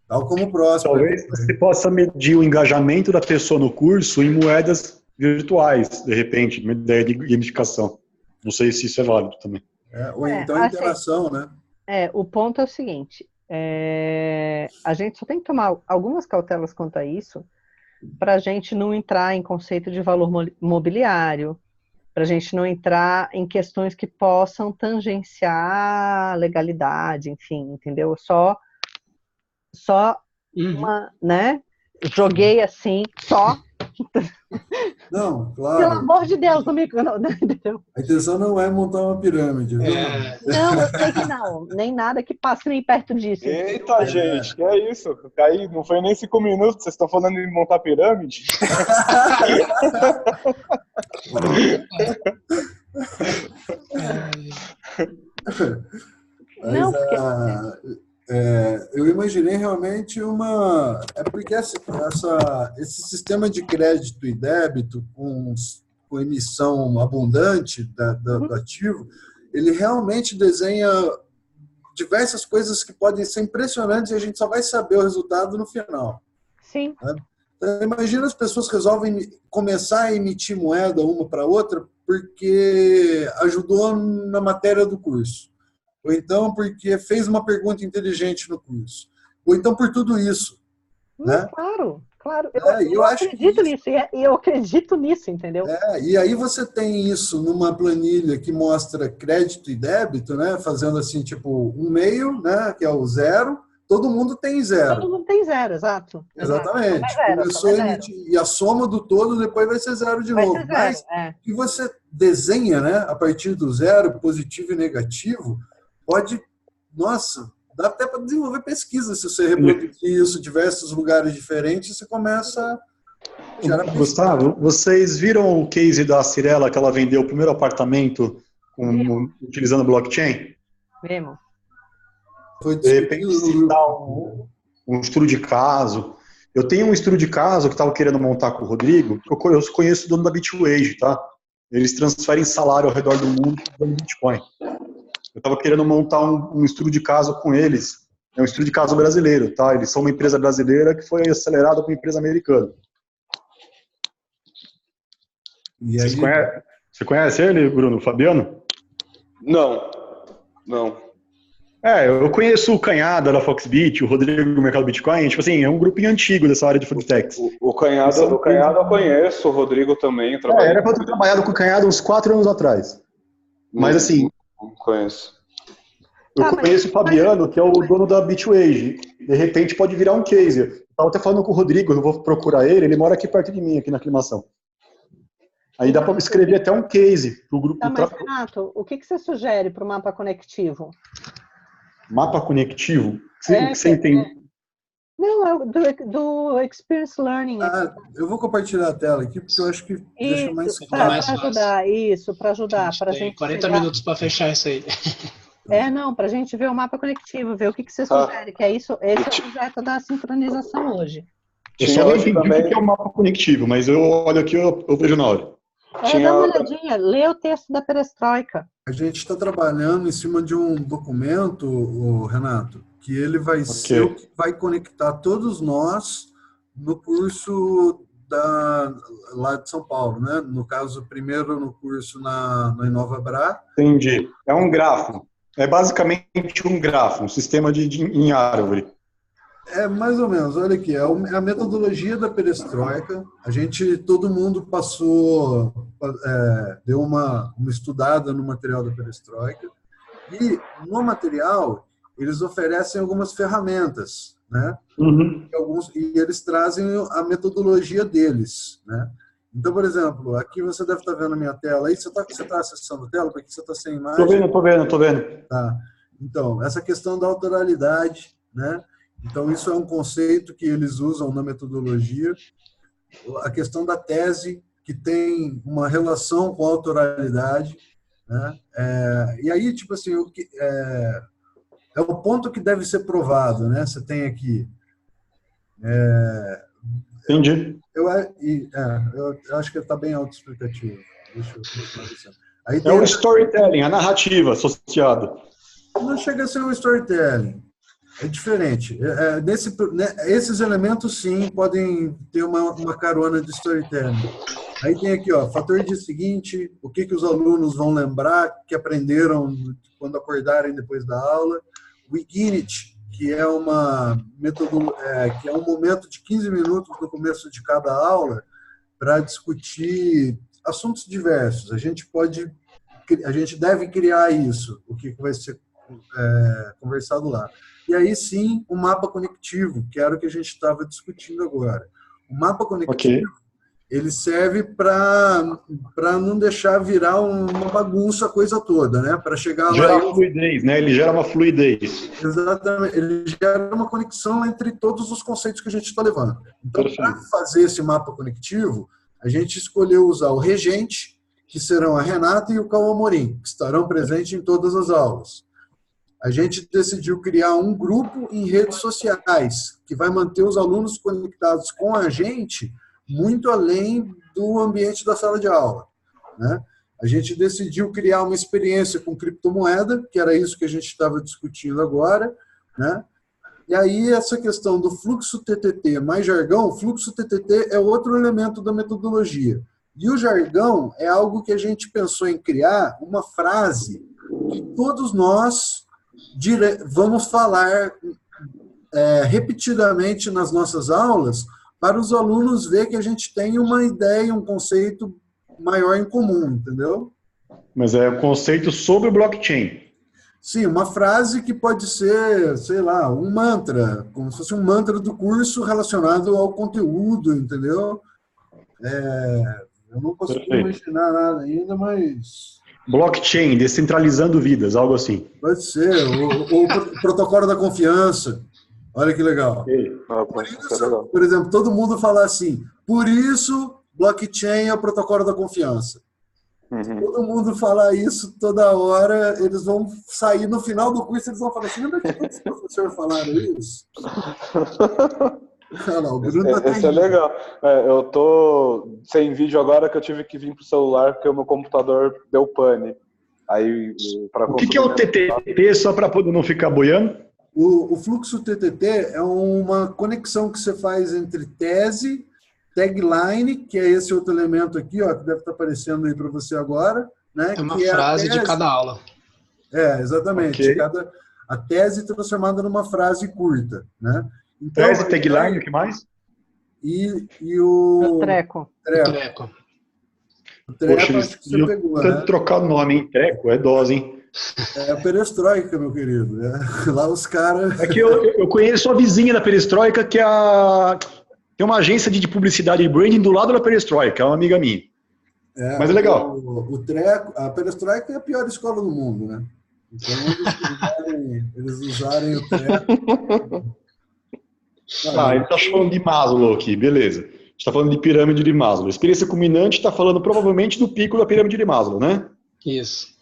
Tal como o próximo. Talvez você possa medir o engajamento da pessoa no curso em moedas virtuais, de repente, uma ideia de gamificação. Não sei se isso é válido também. Ou então a interação, né? O ponto é o seguinte, a gente só tem que tomar algumas cautelas quanto a isso, para a gente não entrar em conceito de valor mobiliário, para a gente não entrar em questões que possam tangenciar legalidade, enfim, entendeu? Só uma, né? Joguei assim, só. Não, claro. Pelo amor de Deus, não me... entendeu? A intenção não é montar uma pirâmide, viu? Não, eu sei que não. Nem nada que passe nem perto disso. Eita, gente, que é isso? Aí não foi nem 5 minutos, vocês estão falando de montar pirâmide? Não, porque... eu imaginei realmente uma... É porque esse sistema de crédito e débito com emissão abundante do ativo, ele realmente desenha diversas coisas que podem ser impressionantes e a gente só vai saber o resultado no final. Sim. Né? Então, imagina as pessoas resolvem começar a emitir moeda uma para outra porque ajudou na matéria do curso. Ou então porque fez uma pergunta inteligente no curso. Ou então por tudo isso. Né? Claro. Eu acredito nisso. E eu acredito nisso, entendeu? E aí você tem isso numa planilha que mostra crédito e débito, né? Fazendo assim, tipo, um meio, né? Que é o zero. Todo mundo tem zero. Todo mundo tem zero, exato. Exatamente. Começou a emitir, e a soma do todo depois vai ser zero de novo. Mas que você desenha, né? A partir do zero, positivo e negativo, pode... Nossa... Dá até para desenvolver pesquisa. Se você reproduzir isso em diversos lugares diferentes, você começa a gerar pesquisa. Gustavo, vocês viram o case da Cirela, que ela vendeu o primeiro apartamento utilizando blockchain? Vemos. De repente, citar um estudo de caso. Eu tenho um estudo de caso que estava querendo montar com o Rodrigo. Eu conheço o dono da Bitwage, tá? Eles transferem salário ao redor do mundo usando Bitcoin. Eu estava querendo montar um estudo de caso com eles. É um estudo de caso brasileiro, tá? Eles são uma empresa brasileira que foi acelerada por uma empresa americana. E aí... Você conhece ele, Bruno? Fabiano? Não. Eu conheço o Canhada da Foxbit, o Rodrigo do Mercado Bitcoin. Tipo assim, é um grupinho antigo dessa área de fintechs. O Canhada eu conheço, o Rodrigo também. Era para eu ter trabalhado com o Canhada uns 4 anos atrás. Mas assim... Conheço. Eu conheço o Fabiano, que é o dono da Bitwage. De repente pode virar um case. Eu estava até falando com o Rodrigo, eu vou procurar ele mora aqui perto de mim, aqui na aclimação. Aí dá para escrever até um case para o grupo. Mas, Renato, o que você sugere para o mapa conectivo? Mapa conectivo? Você entende? Não, é do Experience Learning. Eu vou compartilhar a tela aqui, porque eu acho que deixa mais claro. Para ajudar. A gente tem 40 minutos para fechar isso aí. Para a gente ver o mapa conectivo, ver o que você sugere, que esse é o projeto da sincronização hoje. Eu só não entendi o que é o mapa conectivo, mas eu olho aqui, eu vejo na hora. Dá uma olhadinha, lê o texto da perestroika. A gente está trabalhando em cima de um documento, Renato, que ele vai ser o que vai conectar todos nós no curso lá de São Paulo, né? No caso, primeiro no curso na InovaBrá. Entendi. É um grafo. É basicamente um grafo, um sistema em árvore. É mais ou menos. Olha aqui, é a metodologia da perestroika. Todo mundo passou, deu uma estudada no material da perestroika. E no material eles oferecem algumas ferramentas, né? Uhum. E eles trazem a metodologia deles, né? Então, por exemplo, aqui você deve estar vendo a minha tela. Aí você está acessando a tela? Porque você está sem imagem. Estou vendo. Tá. Então, essa questão da autoralidade, né? Então, isso é um conceito que eles usam na metodologia. A questão da tese, que tem uma relação com a autoralidade, né? E aí, tipo assim, é o ponto que deve ser provado, né? Você tem aqui... Entendi. Eu acho que está bem autoexplicativo. Deixa eu ver. Aí É tem o storytelling, a narrativa associada. Não chega a ser um storytelling. É diferente. Esses elementos, sim, podem ter uma carona de storytelling. Aí tem aqui, ó, fator de seguinte, o que os alunos vão lembrar que aprenderam quando acordarem depois da aula. Wiginit, que é que é um momento de 15 minutos no começo de cada aula para discutir assuntos diversos. A gente deve criar isso, o que vai ser conversado lá. E aí sim, o mapa conectivo, que era o que a gente estava discutindo agora. O mapa conectivo, ele serve para não deixar virar uma bagunça a coisa toda, né? Para chegar gera lá... fluidez, né? Ele gera uma fluidez. Exatamente. Ele gera uma conexão entre todos os conceitos que a gente está levando. Então, para fazer esse mapa conectivo, a gente escolheu usar o regente, que serão a Renata e o Cauã Amorim, que estarão presentes em todas as aulas. A gente decidiu criar um grupo em redes sociais, que vai manter os alunos conectados com a gente muito além do ambiente da sala de aula, né? A gente decidiu criar uma experiência com criptomoeda, que era isso que a gente estava discutindo agora, né? E aí essa questão do fluxo TTT mais jargão, o fluxo TTT é outro elemento da metodologia. E o jargão é algo que a gente pensou em criar uma frase que todos nós vamos falar repetidamente nas nossas aulas para os alunos ver que a gente tem uma ideia, um conceito maior em comum, entendeu? Mas é o conceito sobre o blockchain. Sim, uma frase que pode ser, sei lá, um mantra, como se fosse um mantra do curso relacionado ao conteúdo, entendeu? Eu não consigo imaginar nada ainda, mas... Blockchain, descentralizando vidas, algo assim. Pode ser, o protocolo da confiança. Olha que legal. Por exemplo, todo mundo fala assim, por isso blockchain é o protocolo da confiança. Se todo mundo falar isso toda hora, eles vão sair no final do curso, eles vão falar assim, onde é que todos os professores falaram isso? Não, o Bruno esse é legal. Eu tô sem vídeo agora que eu tive que vir pro celular porque o meu computador deu pane. Aí, o que é o TTT, só para poder não ficar boiando? O fluxo TTT é uma conexão que você faz entre tese, tagline, que é esse outro elemento aqui, ó, que deve estar aparecendo aí para você agora, né? É uma que frase é de cada aula. Exatamente. Okay. A tese transformada numa frase curta, né? Então, tese, tagline, o que mais? E o treco. O treco, Poxa, acho que você pegou, né? Trocar o nome, hein? Treco, é dose, hein? É a perestroika, meu querido. Lá os caras... É que eu conheço a vizinha da perestroika, que tem uma agência de publicidade e branding do lado da perestroika, é uma amiga minha. Mas é legal. O treco, a perestroika é a pior escola do mundo, né? Então, eles usarem o treco... ele está falando de Maslow aqui, beleza. A gente está falando de pirâmide de Maslow. A experiência culminante está falando provavelmente do pico da pirâmide de Maslow, né? Isso.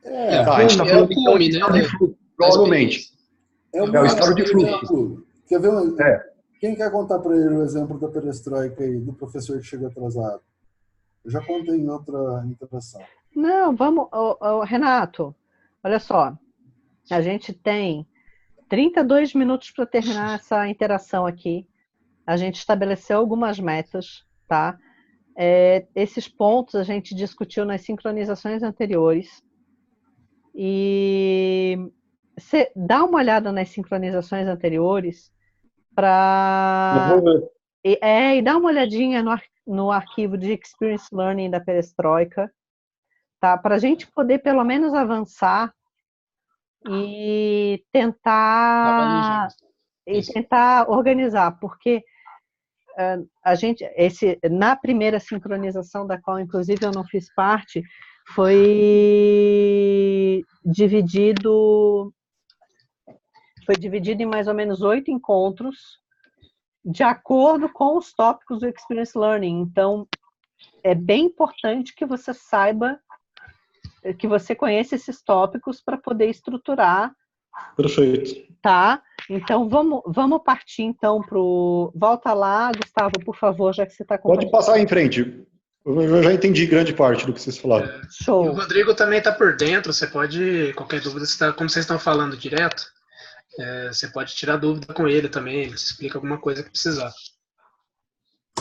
A gente está falando cume, de né? fluxo, provavelmente. É o estado de fluxo. Quer ver? Quem quer contar para ele o exemplo da perestroika aí, do professor que chegou atrasado? Eu já contei em outra interação. Não, vamos... Renato, olha só. A gente tem 32 minutos para terminar essa interação aqui. A gente estabeleceu algumas metas, tá? Esses pontos a gente discutiu nas sincronizações anteriores. E você dá uma olhada nas sincronizações anteriores para... E dá uma olhadinha no arquivo de Experience Learning da Perestroika, tá? Para a gente poder pelo menos avançar e tentar organizar, porque a gente, na primeira sincronização da qual inclusive eu não fiz parte, foi dividido em mais ou menos 8 encontros de acordo com os tópicos do Experience Learning. Então é bem importante que você saiba, que você conheça esses tópicos para poder estruturar. Perfeito. Tá? Então, vamos partir, então, para o... Volta lá, Gustavo, por favor, já que você está com... Pode passar em frente. Eu já entendi grande parte do que vocês falaram. E o Show. Rodrigo também está por dentro, você pode, qualquer dúvida, como vocês estão falando direto, você pode tirar dúvida com ele também, ele te explica alguma coisa que precisar.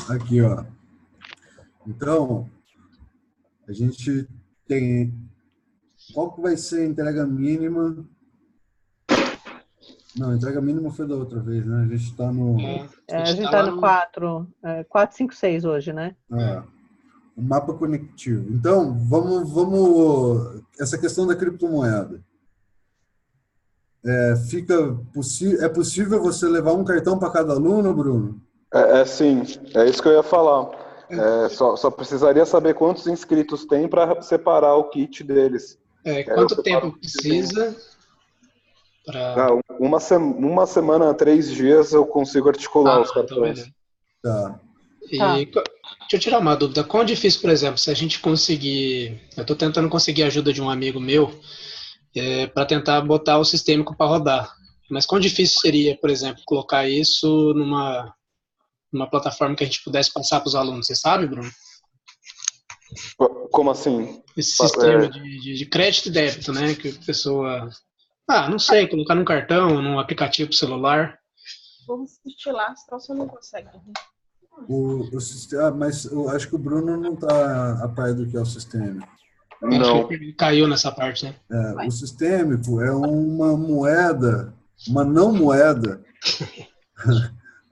Aqui, ó. Então, a gente tem... Qual que vai ser a entrega mínima? Não, a entrega mínima foi da outra vez, né? A gente está no... A gente tá no 4, 4, 5, 6 hoje, né? O mapa conectivo. Então, vamos... Essa questão da criptomoeda. É possível você levar um cartão para cada aluno, Bruno? Sim, é isso que eu ia falar. Só precisaria saber quantos inscritos tem para separar o kit deles. Quanto tempo precisa? Uma semana, 3 dias, eu consigo articular os cartões. Tá. Deixa eu tirar uma dúvida. Quão difícil, por exemplo, se a gente conseguir... Eu estou tentando conseguir a ajuda de um amigo meu para tentar botar o sistêmico para rodar. Mas quão difícil seria, por exemplo, colocar isso numa plataforma que a gente pudesse passar para os alunos? Você sabe, Bruno? Como assim? Esse sistema de crédito e débito, né? Que a pessoa... não sei, colocar num cartão, num aplicativo celular. Vamos estilar, senão você não consegue. O sistema, mas eu acho que o Bruno não está a par do que é o sistêmico. Não. Ele caiu nessa parte, né? O sistêmico é uma moeda, uma não moeda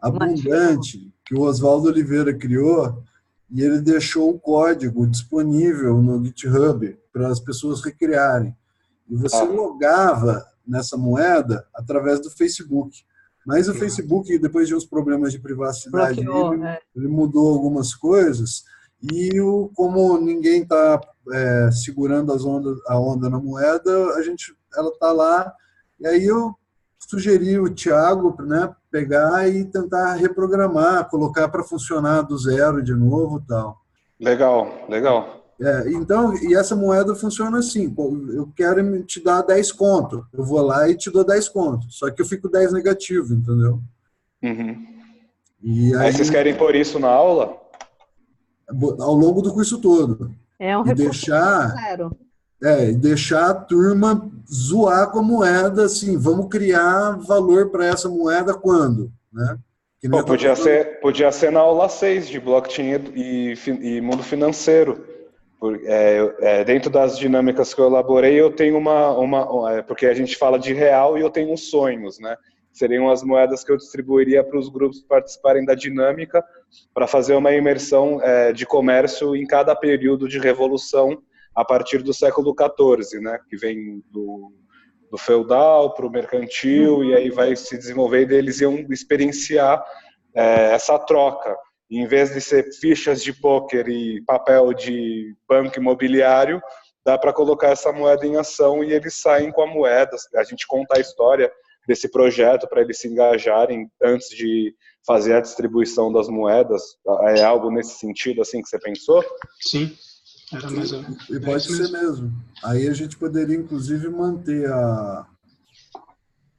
abundante que o Oswaldo Oliveira criou e ele deixou o código disponível no GitHub para as pessoas recriarem. E você logava nessa moeda através do Facebook. Mas o Facebook, depois de uns problemas de privacidade, ele mudou algumas coisas e como ninguém está segurando a onda na moeda, ela está lá. E aí eu sugeri o Thiago, né, pegar e tentar reprogramar, colocar para funcionar do zero de novo e tal. Legal, legal. Então, e essa moeda funciona assim, eu quero te dar 10 conto, eu vou lá e te dou 10 conto, só que eu fico 10 negativo, entendeu? Uhum. E aí vocês querem pôr isso na aula? Ao longo do curso todo. É um recurso zero. E deixar a turma zoar com a moeda, assim, vamos criar valor para essa moeda quando, né? Podia ser na aula 6 de blockchain e mundo financeiro. Dentro das dinâmicas que eu elaborei, eu tenho porque a gente fala de real e eu tenho os sonhos, né? Seriam as moedas que eu distribuiria para os grupos participarem da dinâmica para fazer uma imersão de comércio em cada período de revolução a partir do século XIV, né? Que vem do feudal para o mercantil e aí vai se desenvolver e eles iam experienciar essa troca. Em vez de ser fichas de pôquer e papel de banco imobiliário, dá para colocar essa moeda em ação e eles saem com a moeda. A gente conta a história desse projeto para eles se engajarem antes de fazer a distribuição das moedas. É algo nesse sentido assim que você pensou? Sim. Era mais e pode ser mesmo. Aí a gente poderia, inclusive, manter a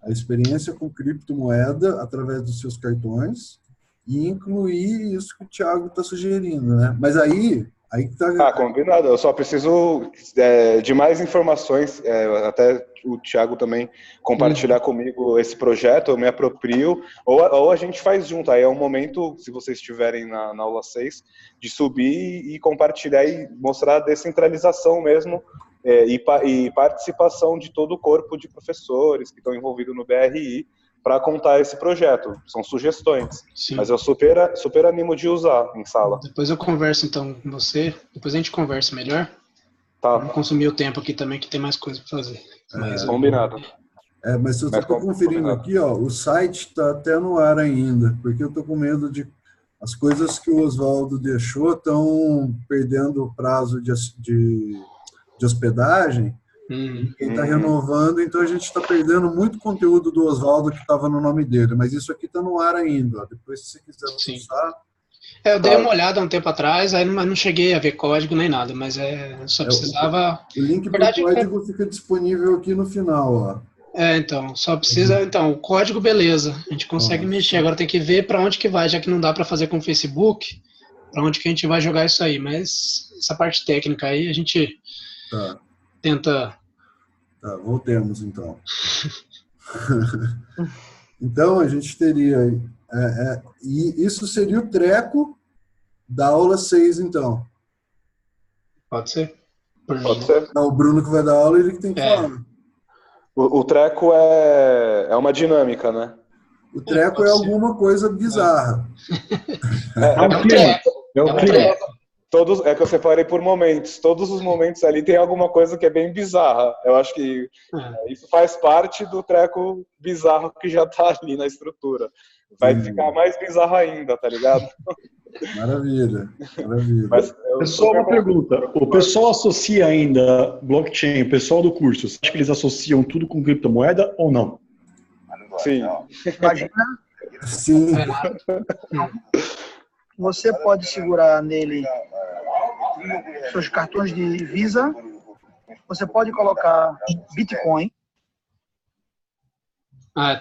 experiência com criptomoeda através dos seus cartões e incluir isso que o Thiago está sugerindo, né? Mas aí tá... combinado. Eu só preciso de mais informações, até o Thiago também compartilhar comigo esse projeto, eu me aproprio, ou a gente faz junto. Aí é um momento, se vocês estiverem na aula 6, de subir e compartilhar e mostrar a descentralização mesmo e participação de todo o corpo de professores que estão envolvidos no BRI, para contar esse projeto. São sugestões. Sim. Mas eu super animo de usar em sala. Depois eu converso então com você, depois a gente conversa melhor. Tá. Vamos consumir o tempo aqui também, que tem mais coisa para fazer. Combinado. Mas eu estou conferindo aqui, ó, o site está até no ar ainda, porque eu estou com medo de as coisas que o Oswaldo deixou estão perdendo o prazo de hospedagem. Quem está renovando, então a gente está perdendo muito conteúdo do Oswaldo que estava no nome dele, mas isso aqui está no ar ainda. Ó. Depois, se você quiser acessar... Eu dei uma olhada um tempo atrás, aí não cheguei a ver código nem nada, mas só precisava... O link para o código fica disponível aqui no final, ó. Então, só precisa... Então, o código, beleza, a gente consegue mexer. Agora tem que ver para onde que vai, já que não dá para fazer com o Facebook, para onde que a gente vai jogar isso aí, mas essa parte técnica aí a gente tenta... Tá, voltemos então. Então, a gente teria... e isso seria o treco da aula 6, então. Pode ser? Pode ser. Não, o Bruno que vai dar aula, ele que tem que falar. O treco é uma dinâmica, né? O treco é alguma coisa bizarra. É o clima. É que eu separei por momentos. Todos os momentos ali tem alguma coisa que é bem bizarra. Eu acho que isso faz parte do treco bizarro que já tá ali na estrutura. Vai ficar mais bizarro ainda, tá ligado? Maravilha. Mas Pessoal, uma pergunta. O pessoal associa ainda blockchain, o pessoal do curso, você acha que eles associam tudo com criptomoeda ou não? Sim. Imagina, Sim. você pode segurar nele seus cartões de Visa, você pode colocar Bitcoin.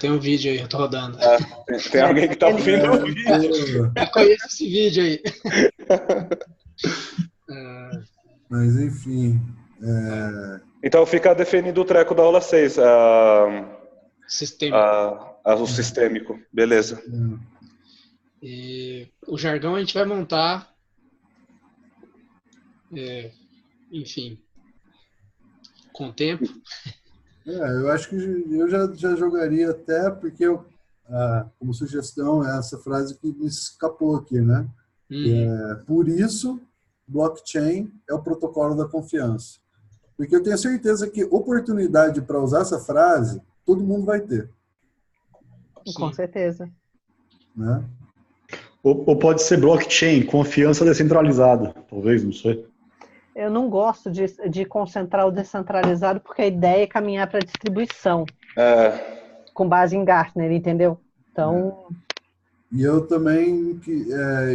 Tem um vídeo aí, eu tô rodando. Tem alguém que tá ouvindo o vídeo. Eu conheço esse vídeo aí. Mas, enfim... Então fica definido o treco da aula 6. O sistêmico. Beleza. E o jargão a gente vai montar, enfim, com o tempo. Eu acho que eu já jogaria até, porque como sugestão, essa frase que me escapou aqui, né? Por isso, blockchain é o protocolo da confiança. Porque eu tenho certeza que oportunidade para usar essa frase, todo mundo vai ter. Com certeza. Né? Ou pode ser blockchain, confiança descentralizada, talvez, não sei. Eu não gosto de concentrar o descentralizado, porque a ideia é caminhar para a distribuição. Com base em Gartner, entendeu? Então... E eu também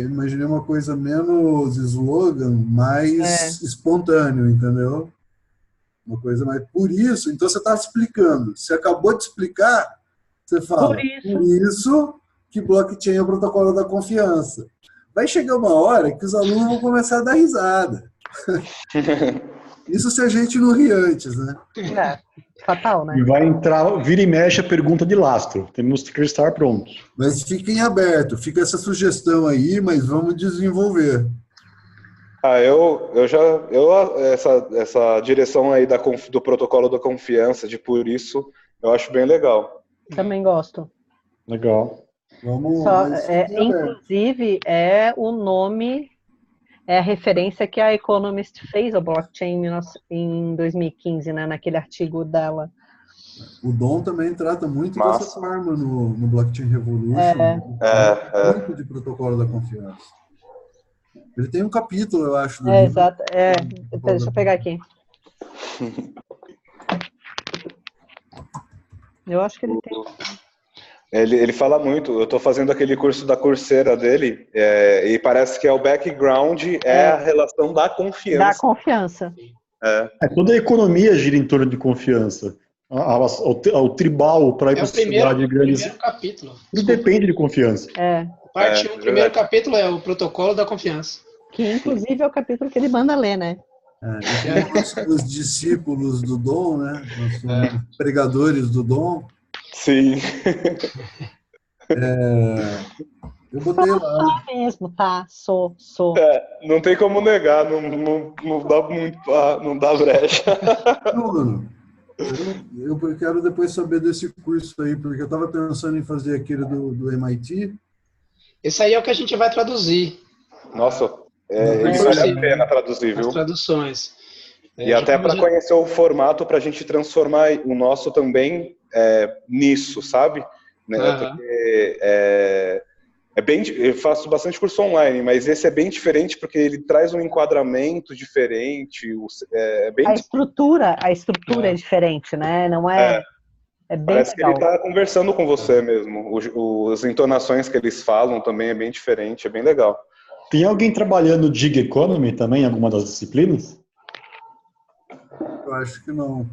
imaginei uma coisa menos slogan, mais espontâneo, entendeu? Uma coisa mais... Por isso, então você está explicando. Você acabou de explicar, você fala, por isso que blockchain é o protocolo da confiança. Vai chegar uma hora que os alunos vão começar a dar risada. Isso se a gente não rir antes, né? Fatal, né? E vai entrar, vira e mexe a pergunta de lastro. Temos que estar prontos. Mas fiquem abertos, fica essa sugestão aí, mas vamos desenvolver. Essa direção aí do protocolo da confiança, de por isso, eu acho bem legal. Também gosto. Legal. Inclusive, o nome, a referência que a Economist fez ao blockchain em 2015, né, naquele artigo dela. O Dom também trata muito dessa forma no Blockchain Revolution. Muito de protocolo da confiança. Ele tem um capítulo, eu acho. Do livro. Exato. Deixa eu pegar aqui. Eu acho que ele tem. Ele fala muito. Eu estou fazendo aquele curso da Coursera dele e parece que o background a relação da confiança. Da confiança. Toda a economia gira em torno de confiança. O tribal para ir para a sociedade grande. É o primeiro capítulo. Tudo depende de confiança. Parte 1, o primeiro capítulo é o protocolo da confiança. Que inclusive é o capítulo que ele manda ler, né? Nós somos discípulos do Dom, né? Nós somos pregadores do Dom. Sim. Eu botei lá. Sou mesmo, tá? Sou. Não tem como negar, não dá muito, não dá brecha. Bruno, eu quero depois saber desse curso aí, porque eu estava pensando em fazer aquele do MIT. Esse aí é o que a gente vai traduzir. Nossa, isso vale a pena traduzir, viu? As traduções. E até para conhecer o formato, para a gente transformar o nosso também nisso, sabe? Porque eu faço bastante curso online, mas esse é bem diferente porque ele traz um enquadramento diferente. A estrutura é diferente, né? Não é... É bem Parece legal. que ele está conversando com você mesmo. As entonações que eles falam também é bem diferente, é bem legal. Tem alguém trabalhando Gig Economy também em alguma das disciplinas? Eu acho que não.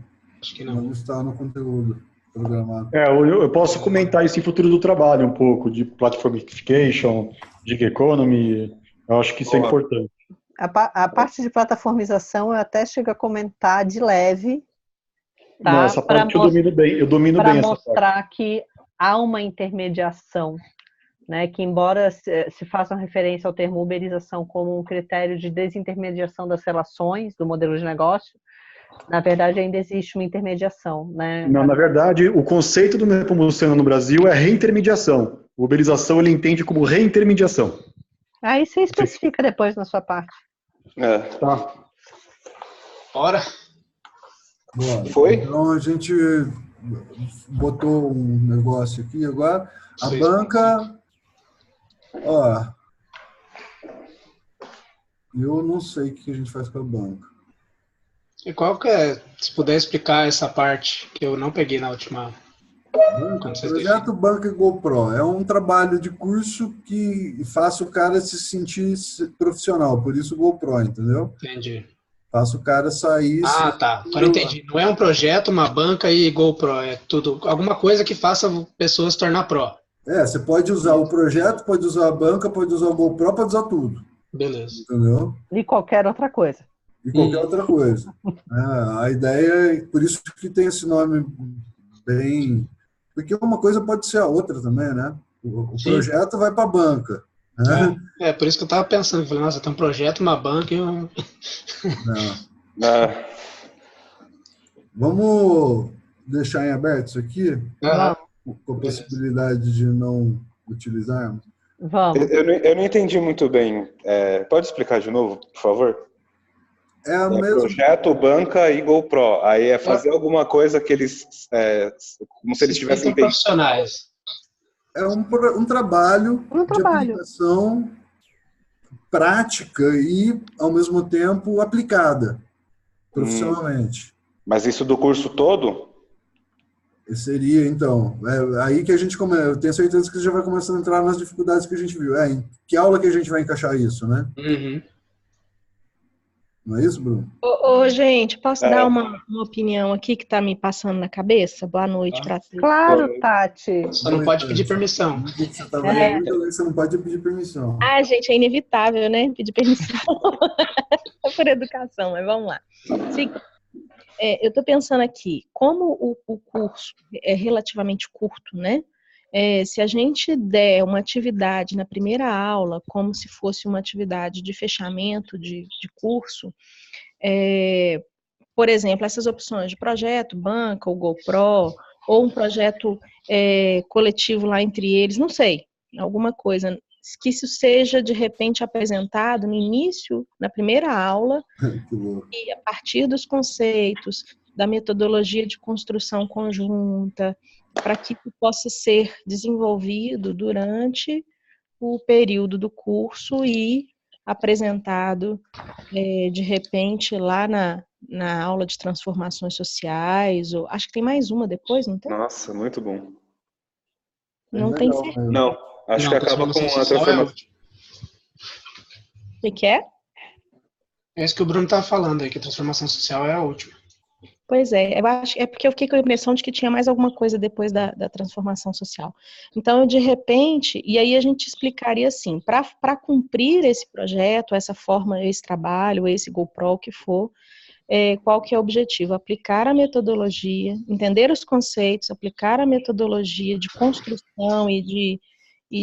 Não está no conteúdo programado. Eu posso comentar isso em futuro do trabalho um pouco, de Platformification, Gig Economy. Eu acho que isso é importante. A parte de plataformização eu até chego a comentar de leve, tá? Não, essa parte eu domino bem. Eu domino bem essa parte. Para mostrar que há uma intermediação, né? Que embora se faça referência ao termo uberização como um critério de desintermediação das relações do modelo de negócio, na verdade ainda existe uma intermediação, né? Não, na verdade, o conceito do Nepomuceno no Brasil é reintermediação. O uberização ele entende como reintermediação. Aí você especifica depois na sua parte. Tá. Bora. Bom, Foi? Então a gente botou um negócio aqui agora. A banca, ó, eu não sei o que a gente faz com a banca. E qual que é, se puder explicar essa parte que eu não peguei na última... Projeto Banca e GoPro é um trabalho de curso que faça o cara se sentir profissional, por isso GoPro, entendeu? Entendi. Faça o cara sair... Tá. Agora entendi. Não é um projeto, uma banca e GoPro, é tudo, alguma coisa que faça pessoas se tornar pró. Você pode usar o projeto, pode usar a banca, pode usar o GoPro, pode usar tudo. Beleza. Entendeu? E qualquer outra coisa. E qualquer outra coisa. A ideia é, por isso que tem esse nome bem... Porque uma coisa pode ser a outra também, né? O projeto vai para a banca. Né? Por isso que eu estava pensando. Falei, nossa, tem um projeto, uma banca e um... Vamos deixar em aberto isso aqui? Com a possibilidade de não utilizarmos? Vamos. Eu não entendi muito bem. Pode explicar de novo, por favor? Projeto, banca e GoPro. Aí é fazer alguma coisa que eles... como se eles tivessem... profissionais. É um trabalho de aplicação prática e, ao mesmo tempo, aplicada profissionalmente. Mas isso do curso todo? Seria, então. Aí que a gente começa. Eu tenho certeza que você já vai começando a entrar nas dificuldades que a gente viu. Em que aula que a gente vai encaixar isso, né? Não é isso, Bruno? Gente, posso dar uma opinião aqui que está me passando na cabeça? Boa noite para todos. Claro, Tati. Você não pode pedir permissão. Você não pode pedir permissão. Gente, é inevitável, né? Pedir permissão. É por educação, mas vamos lá. Eu estou pensando aqui, como o curso é relativamente curto, né? Se a gente der uma atividade na primeira aula, como se fosse uma atividade de fechamento de curso, por exemplo, essas opções de projeto, banca ou GoPro, ou um projeto coletivo lá entre eles, não sei, alguma coisa, que isso seja de repente apresentado no início, na primeira aula, e a partir dos conceitos, da metodologia de construção conjunta, para que possa ser desenvolvido durante o período do curso e apresentado, de repente, lá na aula de transformações sociais, ou acho que tem mais uma depois, não tem? Nossa, muito bom. Não tem certeza. Não, acho que acaba com a transformação. O que é? É isso que o Bruno estava falando aí, que a transformação social é a última. Pois eu acho, porque eu fiquei com a impressão de que tinha mais alguma coisa depois da transformação social. Então, de repente, e aí a gente explicaria assim, para cumprir esse projeto, essa forma, esse trabalho, esse GoPro, o que for, qual que é o objetivo? Aplicar a metodologia, entender os conceitos, aplicar a metodologia de construção e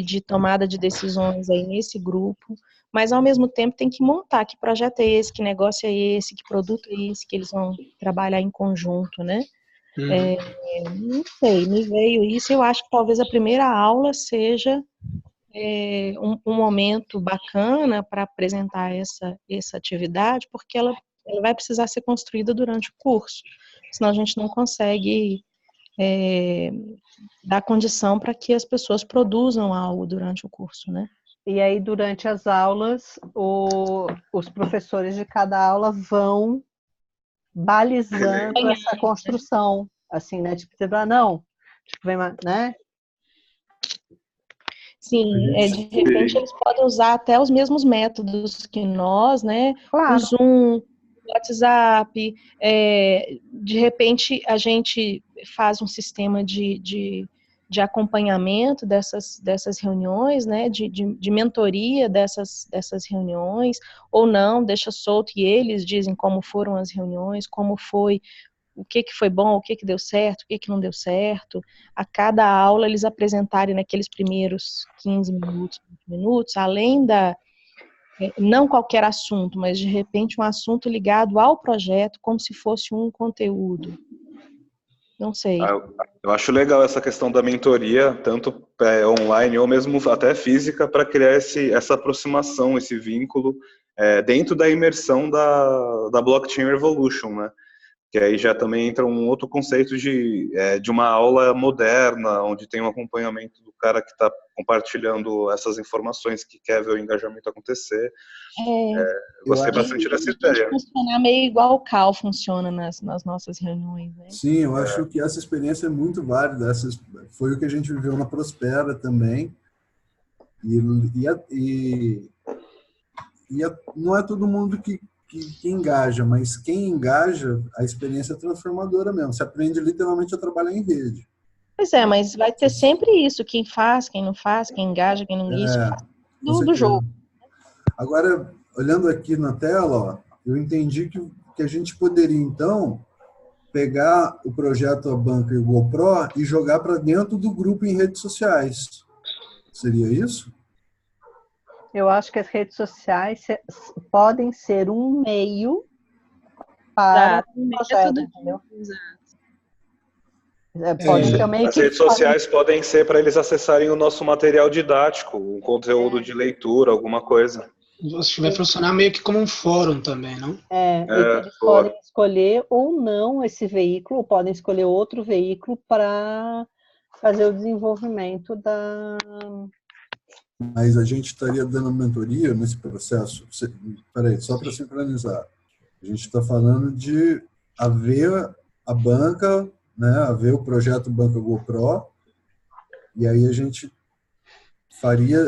de tomada de decisões aí nesse grupo, mas ao mesmo tempo tem que montar que projeto é esse, que negócio é esse, que produto é esse, que eles vão trabalhar em conjunto, né? Não sei, me veio isso, eu acho que talvez a primeira aula seja um momento bacana para apresentar essa atividade, porque ela vai precisar ser construída durante o curso, senão a gente não consegue dar condição para que as pessoas produzam algo durante o curso, né? E aí, durante as aulas, os professores de cada aula vão balizando essa construção, assim, né? Tipo, vem, né? Sim, de repente eles podem usar até os mesmos métodos que nós, né? Claro. O Zoom, o WhatsApp, de repente a gente faz um sistema de de acompanhamento dessas reuniões, né, de mentoria dessas reuniões, ou não, deixa solto e eles dizem como foram as reuniões, como foi, o que foi bom, o que deu certo, o que não deu certo. A cada aula eles apresentarem naqueles primeiros 15 minutos, 20 minutos, além não qualquer assunto, mas de repente um assunto ligado ao projeto, como se fosse um conteúdo. Não sei. Eu acho legal essa questão da mentoria, tanto online ou mesmo até física, para criar essa aproximação, esse vínculo dentro da imersão da Blockchain Revolution, né? Que aí já também entra um outro conceito de uma aula moderna, onde tem um acompanhamento do cara que está compartilhando essas informações, que quer ver o engajamento acontecer. Gostei bastante dessa ideia. Funcionar meio igual o Cal funciona nas nossas reuniões, né? Sim, eu acho que essa experiência é muito válida. Foi o que a gente viveu na Prospera também. Não é todo mundo que engaja, mas quem engaja, a experiência é transformadora mesmo. Você aprende literalmente a trabalhar em rede. Pois é, mas vai ter sempre isso, quem faz, quem não faz, quem engaja, quem não engaja, do jogo. Agora, olhando aqui na tela, ó, eu entendi que a gente poderia, então, pegar o projeto A Banca e o GoPro e jogar para dentro do grupo em redes sociais. Seria isso? Eu acho que as redes sociais podem ser um meio para o projeto, entendeu? Pode ser um meio as redes sociais podem ser para eles acessarem o nosso material didático, um conteúdo de leitura, alguma coisa. Se vai funcionar meio que como um fórum também, não? Eles podem escolher ou não esse veículo, ou podem escolher outro veículo para fazer o desenvolvimento da... Mas a gente estaria dando mentoria nesse processo? Peraí, só para sincronizar. A gente está falando de haver a banca, né, haver o projeto Banca GoPro, e aí a gente faria...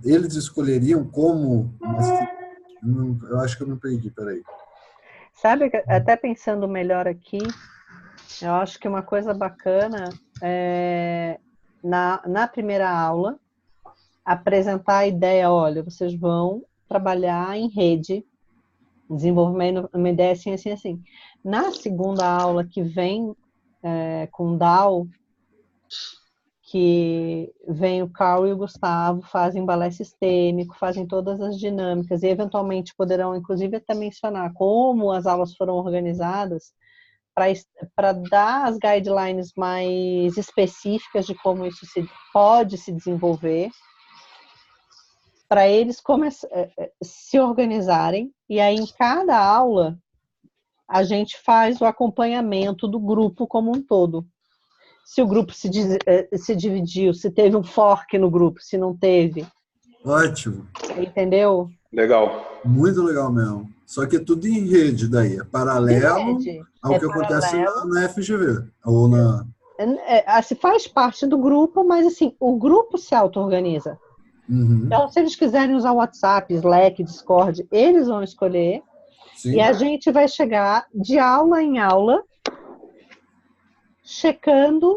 eles escolheriam como... eu acho que eu me perdi, peraí. Sabe, até pensando melhor aqui, eu acho que uma coisa bacana é, na primeira aula, apresentar a ideia, olha, vocês vão trabalhar em rede, desenvolvimento uma ideia assim, assim, assim. Na segunda aula que vem com o DAO, que vem o Carl e o Gustavo, fazem balé sistêmico, fazem todas as dinâmicas, e eventualmente poderão, inclusive, até mencionar como as aulas foram organizadas, para dar as guidelines mais específicas de como isso pode se desenvolver, para eles se organizarem, e aí em cada aula a gente faz o acompanhamento do grupo como um todo. Se o grupo se dividiu, se teve um fork no grupo, se não teve. Ótimo. Entendeu? Legal. Muito legal mesmo. Só que é tudo em rede daí, é paralelo ao que acontece na FGV. Ou se faz parte do grupo, mas assim, o grupo se auto-organiza. Uhum. Então, se eles quiserem usar o WhatsApp, Slack, Discord, eles vão escolher. Sim. E a gente vai chegar de aula em aula, checando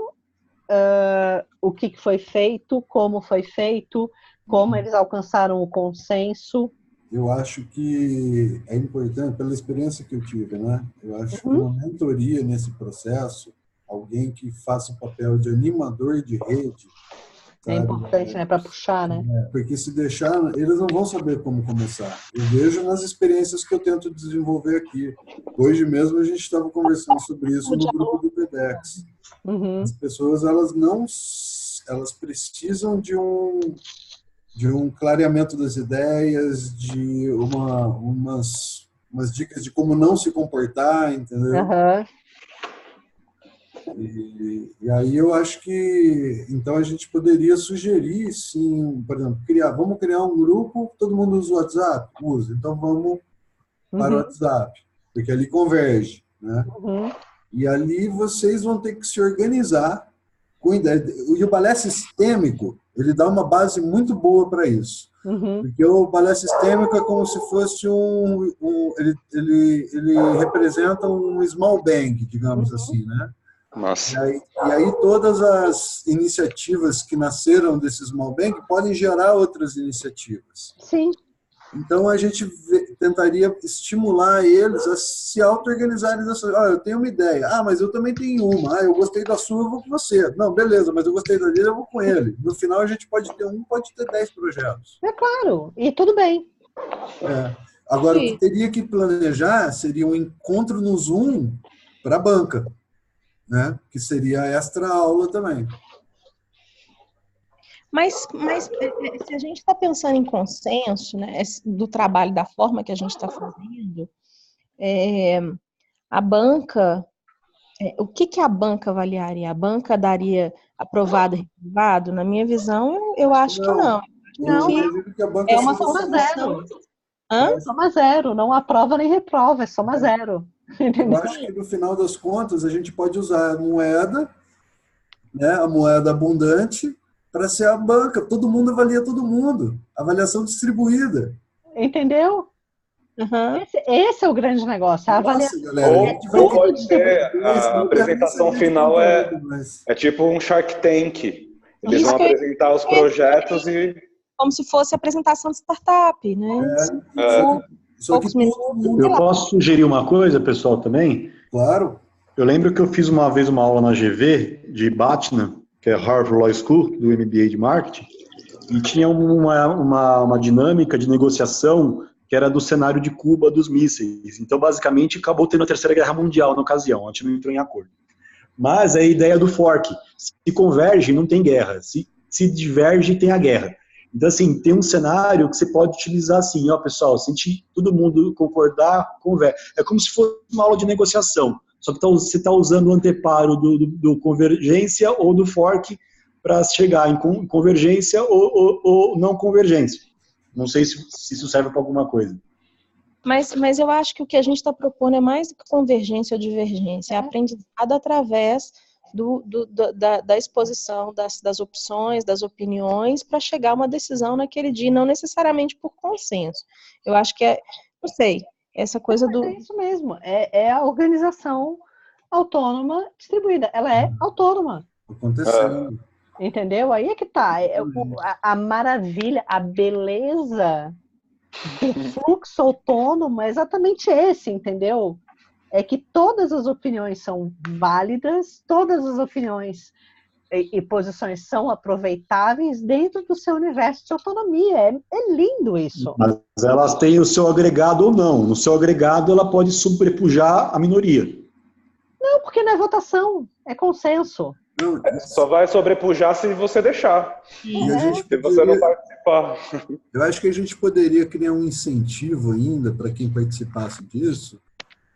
o que foi feito, como foi feito, como eles alcançaram o consenso. Eu acho que é importante, pela experiência que eu tive, né? Eu acho que uma mentoria nesse processo, alguém que faça o papel de animador de rede, é importante, né, para puxar, né? Porque se deixar, eles não vão saber como começar. Eu vejo nas experiências que eu tento desenvolver aqui. Hoje mesmo a gente estava conversando sobre isso no grupo do PEDEX. Uhum. As pessoas, elas precisam de um clareamento das ideias, de umas dicas de como não se comportar, entendeu? Uhum. E aí eu acho que, então, a gente poderia sugerir, sim, por exemplo, vamos criar um grupo, todo mundo usa o WhatsApp? Usa, então vamos para o WhatsApp, porque ali converge, né? Uhum. E ali vocês vão ter que se organizar com ideia. E o balé sistêmico, ele dá uma base muito boa para isso. Uhum. Porque o balé sistêmico é como se fosse ele representa um small bang, digamos assim, né? Nossa. E aí todas as iniciativas que nasceram desse Small Bank podem gerar outras iniciativas. Sim. Então, a gente tentaria estimular eles a se auto-organizarem. Eu tenho uma ideia. Mas eu também tenho uma. Eu gostei da sua, eu vou com você. Não, beleza, mas eu gostei da dele, eu vou com ele. No final, a gente pode ter pode ter 10 projetos. É claro, e tudo bem. Agora, o que teria que planejar seria um encontro no Zoom para a banca, né? Que seria extra aula também. Mas se a gente está pensando em consenso, né, do trabalho, da forma que a gente está fazendo, a banca, o que a banca avaliaria? A banca daria aprovado e reprovado? Na minha visão, eu acho que não. Não, que a banca é uma soma zero. Soma zero, não aprova nem reprova, é soma zero. Eu acho que no final das contas a gente pode usar a moeda, né, a moeda abundante, para ser a banca. Todo mundo avalia todo mundo. Avaliação distribuída. Entendeu? Esse é o grande negócio. A avaliação. Ou pode ser, a apresentação final é tipo um Shark Tank. Eles vão apresentar os projetos e... Como se fosse apresentação de startup, né? Eu posso sugerir uma coisa, pessoal, também? Claro. Eu lembro que eu fiz uma vez uma aula na GV de BATNA, que é Harvard Law School, do MBA de Marketing, e tinha uma dinâmica de negociação que era do cenário de Cuba dos mísseis. Então, basicamente, acabou tendo a Terceira Guerra Mundial na ocasião, a gente não entrou em acordo. Mas é a ideia do fork. Se converge, não tem guerra. Se diverge, tem a guerra. Então, assim, tem um cenário que você pode utilizar assim, pessoal, se todo mundo concordar, conversa. É como se fosse uma aula de negociação. Só que você está usando o anteparo do convergência ou do fork para chegar em convergência ou não convergência. Não sei se isso serve para alguma coisa. Mas eu acho que o que a gente está propondo é mais do que convergência ou divergência, é aprendizado através da exposição das opções, das opiniões, para chegar a uma decisão naquele dia, não necessariamente por consenso. Eu acho que não sei, essa coisa do... É isso mesmo, é a organização autônoma distribuída, ela é autônoma. Acontecendo. Entendeu? Aí é que tá, a maravilha, a beleza do fluxo autônomo é exatamente esse, entendeu? É que todas as opiniões são válidas, todas as opiniões e posições são aproveitáveis dentro do seu universo de autonomia. É lindo isso. Mas elas têm o seu agregado ou não. No seu agregado, ela pode sobrepujar a minoria. Não, porque não é votação, é consenso. Só vai sobrepujar se você deixar. Se você não participar. Eu acho que a gente poderia criar um incentivo ainda para quem participasse disso,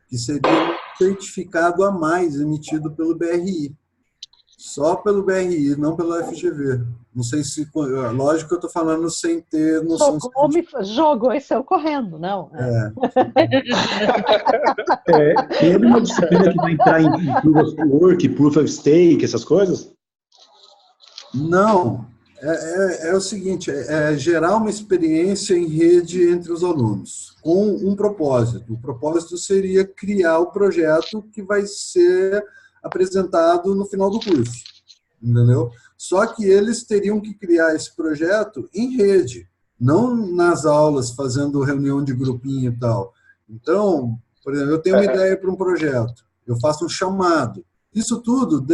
que seria um certificado a mais emitido pelo BRI. Só pelo BRI, não pelo FGV. Não sei se... Lógico que eu estou falando sem ter noção... Jogou e saiu correndo, não. Tem alguma disciplina que vai entrar em Proof of Work, Proof of Stake, essas coisas? Não. É o seguinte, gerar uma experiência em rede entre os alunos, com um propósito. O propósito seria criar o projeto que vai ser apresentado no final do curso, entendeu? Só que eles teriam que criar esse projeto em rede, não nas aulas, fazendo reunião de grupinho e tal. Então, por exemplo, eu tenho uma ideia para um projeto, eu faço um chamado. Isso tudo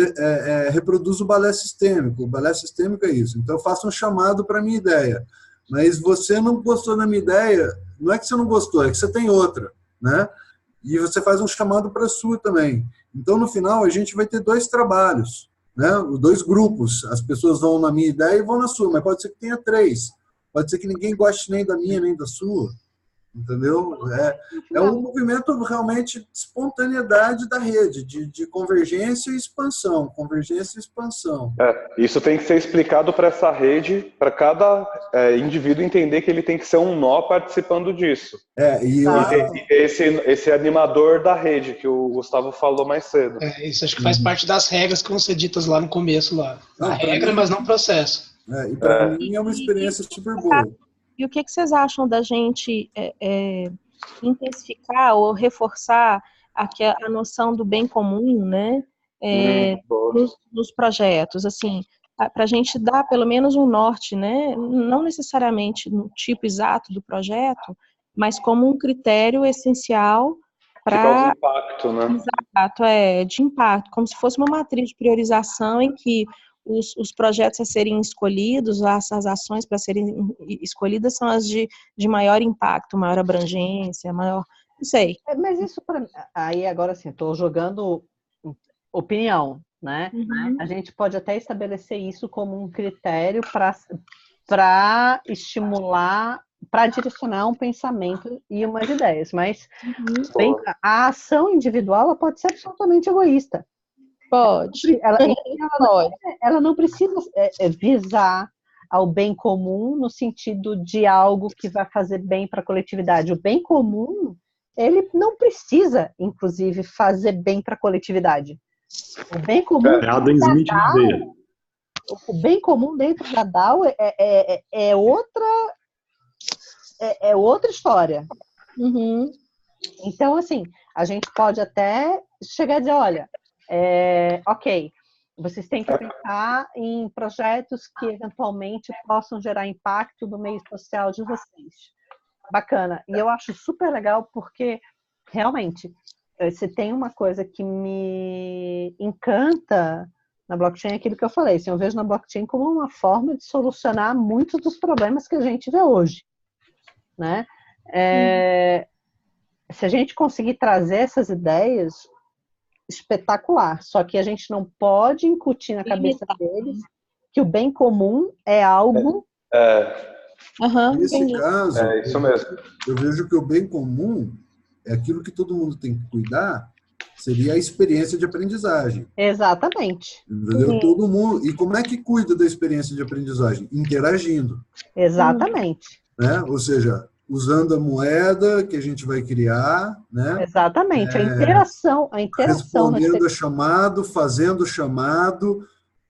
reproduz o balé sistêmico. O balé sistêmico é isso. Então, eu faço um chamado para a minha ideia. Mas você não gostou da minha ideia, não é que você não gostou, é que você tem outra, né? E você faz um chamado para a sua também. Então, no final, a gente vai ter 2 trabalhos, né? 2 grupos. As pessoas vão na minha ideia e vão na sua, mas pode ser que tenha 3. Pode ser que ninguém goste nem da minha, nem da sua. Entendeu? É um movimento realmente de espontaneidade da rede, de convergência e expansão. Convergência e expansão. Isso tem que ser explicado para essa rede, para cada indivíduo entender que ele tem que ser um nó participando disso. Esse animador da rede, que o Gustavo falou mais cedo. Isso acho que faz parte das regras que vão ser ditas lá no começo. A regra, mas não o processo. E para mim é uma experiência super boa. E o que vocês acham da gente intensificar ou reforçar a noção do bem comum, né? nos projetos, assim, para a gente dar pelo menos um norte, né? Não necessariamente no tipo exato do projeto, mas como um critério essencial Que causa para... impacto, né? Exato, de impacto, como se fosse uma matriz de priorização em que os projetos a serem escolhidos, as ações para serem escolhidas são as de maior impacto, maior abrangência, maior... Não sei. Mas isso, aí agora assim, estou jogando opinião, né? Uhum. A gente pode até estabelecer isso como um critério para estimular, para direcionar um pensamento e umas ideias, mas a ação individual ela pode ser absolutamente egoísta. Pode. Ela não precisa visar ao bem comum no sentido de algo que vai fazer bem para a coletividade. O bem comum, ele não precisa, inclusive, fazer bem para a coletividade. O bem comum o bem comum dentro da DAO é outra história. Uhum. Então, assim, a gente pode até chegar a dizer, olha, ok, vocês têm que pensar em projetos que eventualmente possam gerar impacto no meio social de vocês. Bacana. E eu acho super legal porque, realmente, se tem uma coisa que me encanta na blockchain, é aquilo que eu falei. Assim, eu vejo na blockchain como uma forma de solucionar muitos dos problemas que a gente vê hoje. Né? Se a gente conseguir trazer essas ideias, espetacular. Só que a gente não pode incutir na cabeça deles que o bem comum é algo... Nesse caso, é isso mesmo. Eu vejo que o bem comum é aquilo que todo mundo tem que cuidar, seria a experiência de aprendizagem. Exatamente. Entendeu? Todo mundo. E como é que cuida da experiência de aprendizagem? Interagindo. Exatamente. Né? Ou seja, usando a moeda que a gente vai criar, né? Exatamente. A interação respondendo a chamado, fazendo o chamado,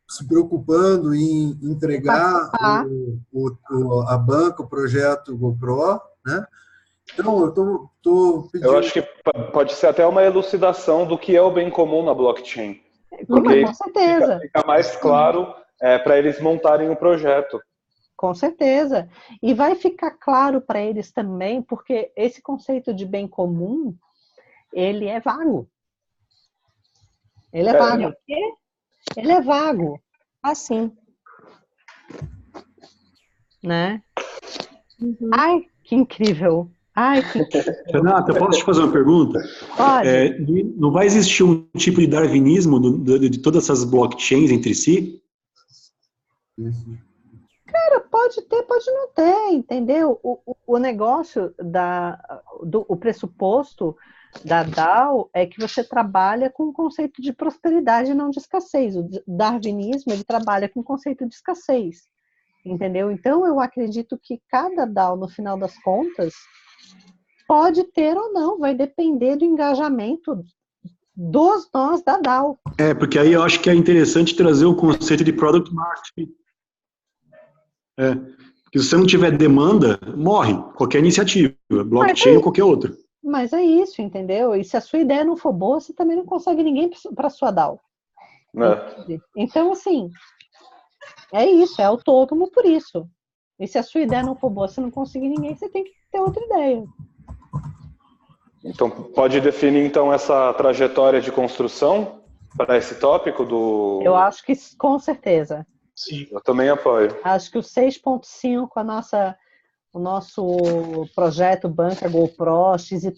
se preocupando em entregar a banca, o projeto GoPro, né? Então, eu tô pedindo... Eu acho que pode ser até uma elucidação do que é o bem comum na blockchain. Porque com certeza. Fica mais claro para eles montarem o projeto. Com certeza. E vai ficar claro para eles também, porque esse conceito de bem comum, ele é vago. Ele é vago. Ele é vago. Assim. Né? Uhum. Ai, que incrível. Renata, eu posso te fazer uma pergunta? Pode. Não vai existir um tipo de darwinismo de todas essas blockchains entre si? Cara, pode ter, pode não ter, entendeu? O negócio o pressuposto da DAO é que você trabalha com o conceito de prosperidade e não de escassez. O darwinismo, ele trabalha com o conceito de escassez, entendeu? Então, eu acredito que cada DAO, no final das contas, pode ter ou não, vai depender do engajamento dos nós da DAO. Porque aí eu acho que é interessante trazer o conceito de product marketing. Porque se você não tiver demanda, morre qualquer iniciativa, blockchain ou qualquer outra. Mas é isso, entendeu? E se a sua ideia não for boa, você também não consegue ninguém para sua DAO. Então, assim, é isso, é autônomo por isso. E se a sua ideia não for boa, você não conseguir ninguém, você tem que ter outra ideia. Então, pode definir, então, essa trajetória de construção para esse tópico do... Eu acho que com certeza. Sim, eu também apoio. Acho que o 6.5, o nosso projeto Banca GoPro, XYZ,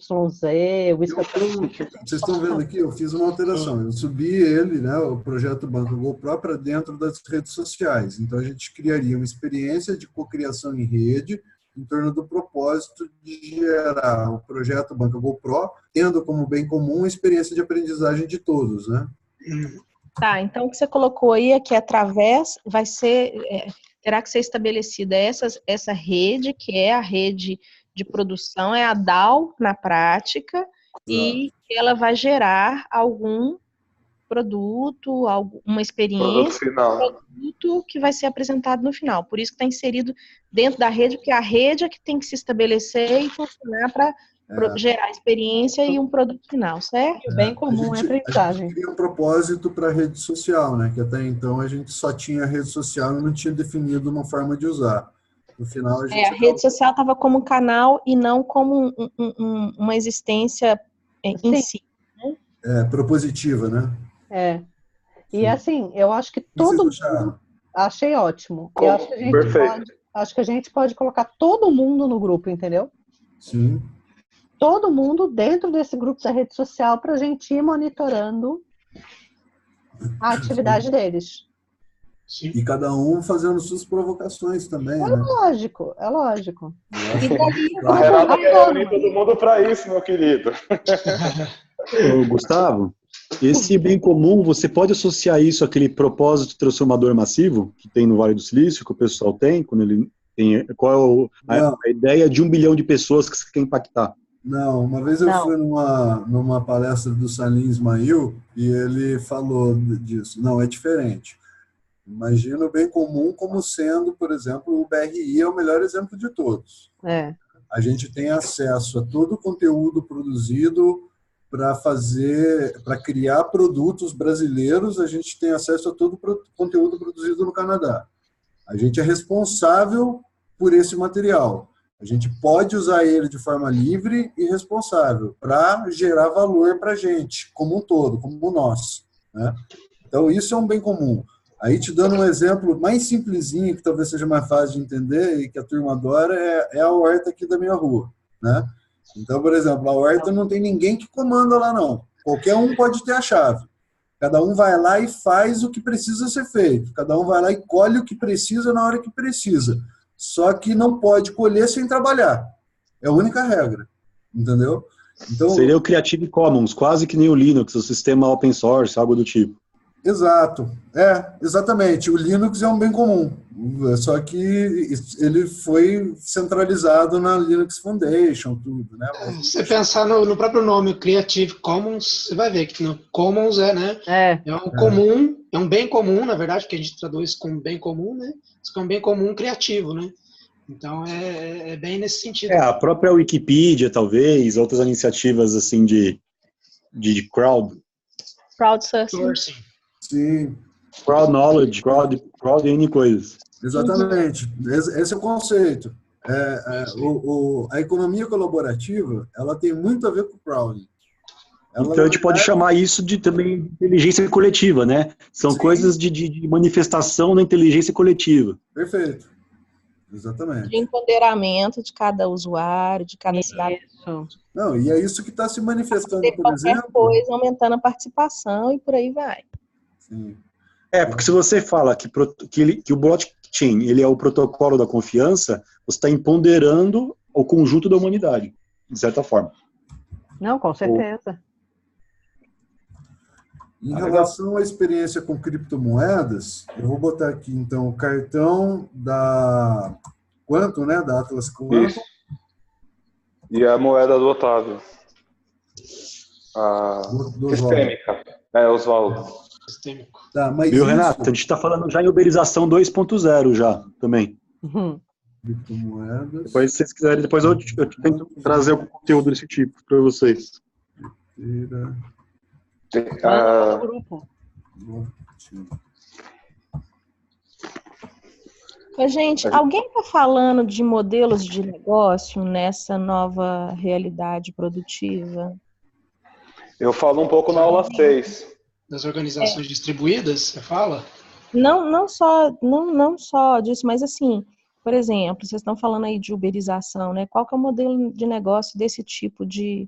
Vocês estão vendo aqui, eu fiz uma alteração. Eu subi ele, né, o projeto Banca GoPro, para dentro das redes sociais. Então, a gente criaria uma experiência de cocriação em rede em torno do propósito de gerar o projeto Banca GoPro, tendo como bem comum a experiência de aprendizagem de todos, né? Tá, então o que você colocou aí é que através terá que ser estabelecida essa rede, que é a rede de produção, é a DAO na prática, e ela vai gerar algum produto, uma experiência, produto que vai ser apresentado no final. Por isso que está inserido dentro da rede, porque a rede é que tem que se estabelecer e funcionar para gerar experiência e um produto final, certo? O bem comum é aprendizagem. A gente cria um propósito para a rede social, né? Que até então a gente só tinha rede social e não tinha definido uma forma de usar. No final, a gente a rede social estava como canal e não como uma existência em si. Né? Propositiva, né? E assim, eu acho que todo mundo... Achei ótimo. Eu acho que a gente pode colocar todo mundo no grupo, entendeu? Sim. Todo mundo dentro desse grupo da rede social para a gente ir monitorando a atividade deles. Sim. E cada um fazendo suas provocações também, né? Lógico, é lógico. A Renata quer reunir todo mundo para isso, meu querido. Ô, Gustavo, esse bem comum, você pode associar isso àquele propósito transformador massivo que tem no Vale do Silício, que o pessoal tem, quando ele tem... Qual é a ideia de 1 bilhão de pessoas que você quer impactar? Não, uma vez eu fui numa palestra do Salim Ismail e ele falou disso. Não, é diferente. Imagina o bem comum como sendo, por exemplo, o BRI é o melhor exemplo de todos. A gente tem acesso a todo o conteúdo produzido para criar produtos brasileiros, a gente tem acesso a todo o conteúdo produzido no Canadá. A gente é responsável por esse material. A gente pode usar ele de forma livre e responsável para gerar valor para a gente, como um todo, como nós. Né? Então, isso é um bem comum. Aí, te dando um exemplo mais simplesinho, que talvez seja mais fácil de entender e que a turma adora, é a horta aqui da minha rua. Né? Então, por exemplo, a horta não tem ninguém que comanda lá, não. Qualquer um pode ter a chave. Cada um vai lá e faz o que precisa ser feito. Cada um vai lá e colhe o que precisa na hora que precisa. Só que não pode colher sem trabalhar. É a única regra. Entendeu? Então, seria o Creative Commons, quase que nem o Linux, o sistema open source, algo do tipo. Exato. Exatamente. O Linux é um bem comum. Só que ele foi centralizado na Linux Foundation, tudo, né? Se você pensar no próprio nome, Creative Commons, você vai ver que no Commons é um comum, é um bem comum, na verdade, que a gente traduz como bem comum, né? Isso é um bem comum criativo, né? Então é bem nesse sentido. A própria Wikipedia, talvez, outras iniciativas assim de crowdsourcing. Sim. Crowd knowledge, crowd N coisas. Exatamente. Esse é o conceito. A economia colaborativa, ela tem muito a ver com o crowding. Então a gente pode chamar isso de também inteligência coletiva, né? São coisas de manifestação da inteligência coletiva. Perfeito. Exatamente. De empoderamento de cada usuário, de cada cidadão. Não, e é isso que está se manifestando, por exemplo. Coisa, aumentando a participação e por aí vai. Sim. Porque se você fala que o blockchain ele é o protocolo da confiança, você está empoderando o conjunto da humanidade, de certa forma. Não, com certeza. Em relação à experiência com criptomoedas, eu vou botar aqui, então, o cartão da Quantum, né? Da Atlas Quantum. Isso. E a moeda do Otávio. A sistêmica. Oswaldo. Sistêmico. Tá, mas viu, Renato? A gente está falando já em uberização 2.0 já, também. Criptomoedas. Depois, se vocês quiserem, depois eu tento trazer algum conteúdo desse tipo para vocês. No grupo. Gente, alguém está falando de modelos de negócio nessa nova realidade produtiva? Eu falo um pouco na aula 6. Das organizações distribuídas, você fala? Não só disso, mas assim, por exemplo, vocês estão falando aí de uberização, né? Qual que é o modelo de negócio desse tipo de...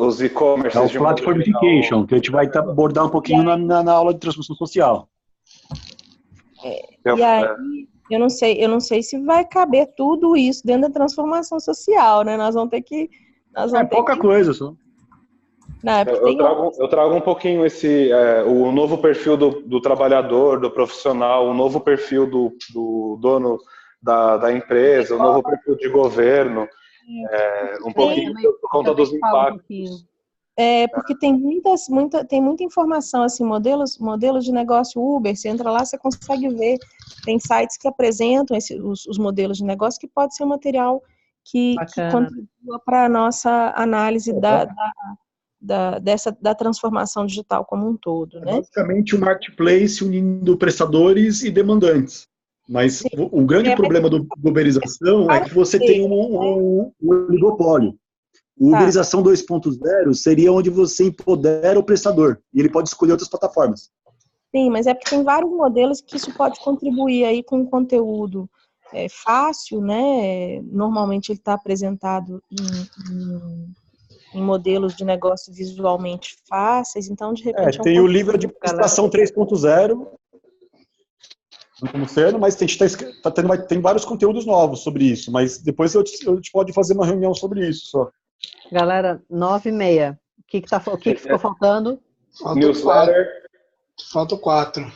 os e-commerce. O platformification, que a gente vai abordar um pouquinho na aula de transformação social. E aí, eu não sei se vai caber tudo isso dentro da transformação social, né? Nós vamos ter que... pouca coisa só. Não, eu trago um pouquinho o novo perfil do trabalhador, do profissional, o novo perfil do dono da empresa, o novo perfil de governo, um pouquinho por conta dos impactos. Porque tem muita informação, assim, modelos de negócio Uber, você entra lá, você consegue ver, tem sites que apresentam os modelos de negócio, que pode ser um material que Bacana. contribua para a nossa análise da transformação digital como um todo, né? Basicamente, um marketplace unindo prestadores e demandantes. Mas o grande problema do uberização é que você tem um oligopólio. O Uberização 2.0 seria onde você empodera o prestador e ele pode escolher outras plataformas. Sim, mas é porque tem vários modelos que isso pode contribuir aí com conteúdo fácil, né? Normalmente ele está apresentado em modelos de negócio visualmente fáceis, então de repente... tem o livro de prestação 3.0, como sendo, mas tem vários conteúdos novos sobre isso, mas depois a gente pode fazer uma reunião sobre isso só. Galera, 9h30. O que ficou faltando? Newsletter. Falta 4.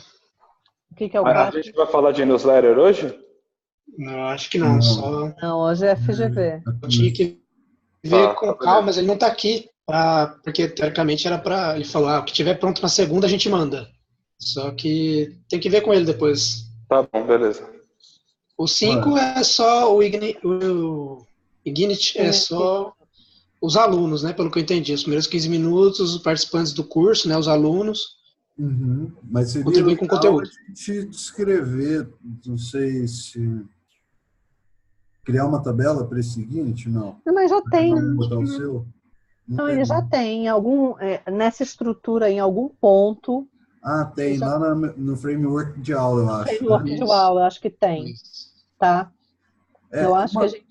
O que é o 4? A gente vai falar de newsletter hoje? Não, acho que não. Só... Não, hoje é FGV. Eu tinha que ver com calma, mas ele não está aqui, porque teoricamente era para... Ele falou, o que tiver pronto na segunda a gente manda. Só que tem que ver com ele depois. Tá bom, beleza. O 5 é só o Ignite é só os alunos, né? Pelo que eu entendi. Os primeiros 15 minutos, os participantes do curso, né? Os alunos. Mas seria contribuem com conteúdo. A gente descrever, não sei se... Criar uma tabela para esse seguinte, não? Não, mas já tem. Botar o seu? Não, ele já tem. Nessa estrutura, em algum ponto... tem lá no framework de aula, eu acho. Framework de aula, eu acho que tem. Tá? Eu acho que a gente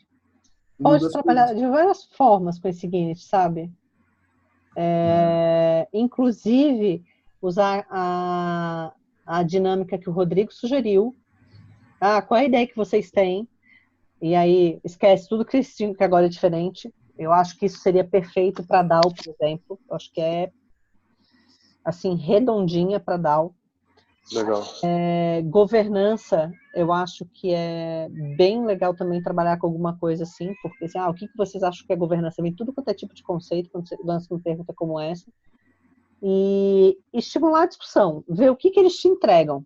pode trabalhar de várias formas com esse seguinte, sabe? Inclusive, usar a dinâmica que o Rodrigo sugeriu. Qual é a ideia que vocês têm? E aí, esquece tudo que agora é diferente. Eu acho que isso seria perfeito para DAO, por exemplo. Eu acho que é assim, redondinha para DAO. Legal. Governança, eu acho que é bem legal também trabalhar com alguma coisa assim, porque assim, o que vocês acham que é governança? Vem tudo quanto é tipo de conceito, quando você lança uma pergunta como essa. E estimular a discussão, ver o que eles te entregam.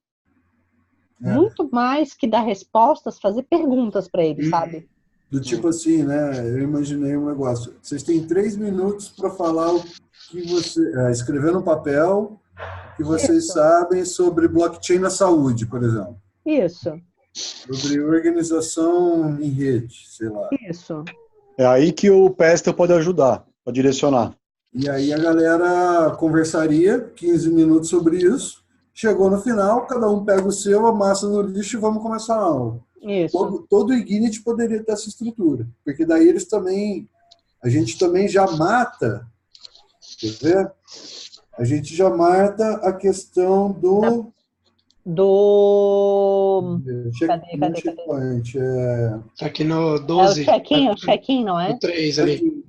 Muito mais que dar respostas, fazer perguntas para eles, sabe? Do tipo assim, né? Eu imaginei um negócio. Vocês têm 3 minutos para falar o que você... escrever no papel que vocês sabem sobre blockchain na saúde, por exemplo. Isso. Sobre organização em rede, sei lá. Isso. É aí que o Pestel pode ajudar, pode direcionar. E aí a galera conversaria 15 minutos sobre isso. Chegou no final, cada um pega o seu, amassa no lixo e vamos começar a aula. Isso. Todo o Ignite poderia ter essa estrutura, porque daí eles também... A gente também já mata... Quer ver? A gente já mata a questão do... Cadê? Tá aqui no 12. O check-in, não é? O 3 ali.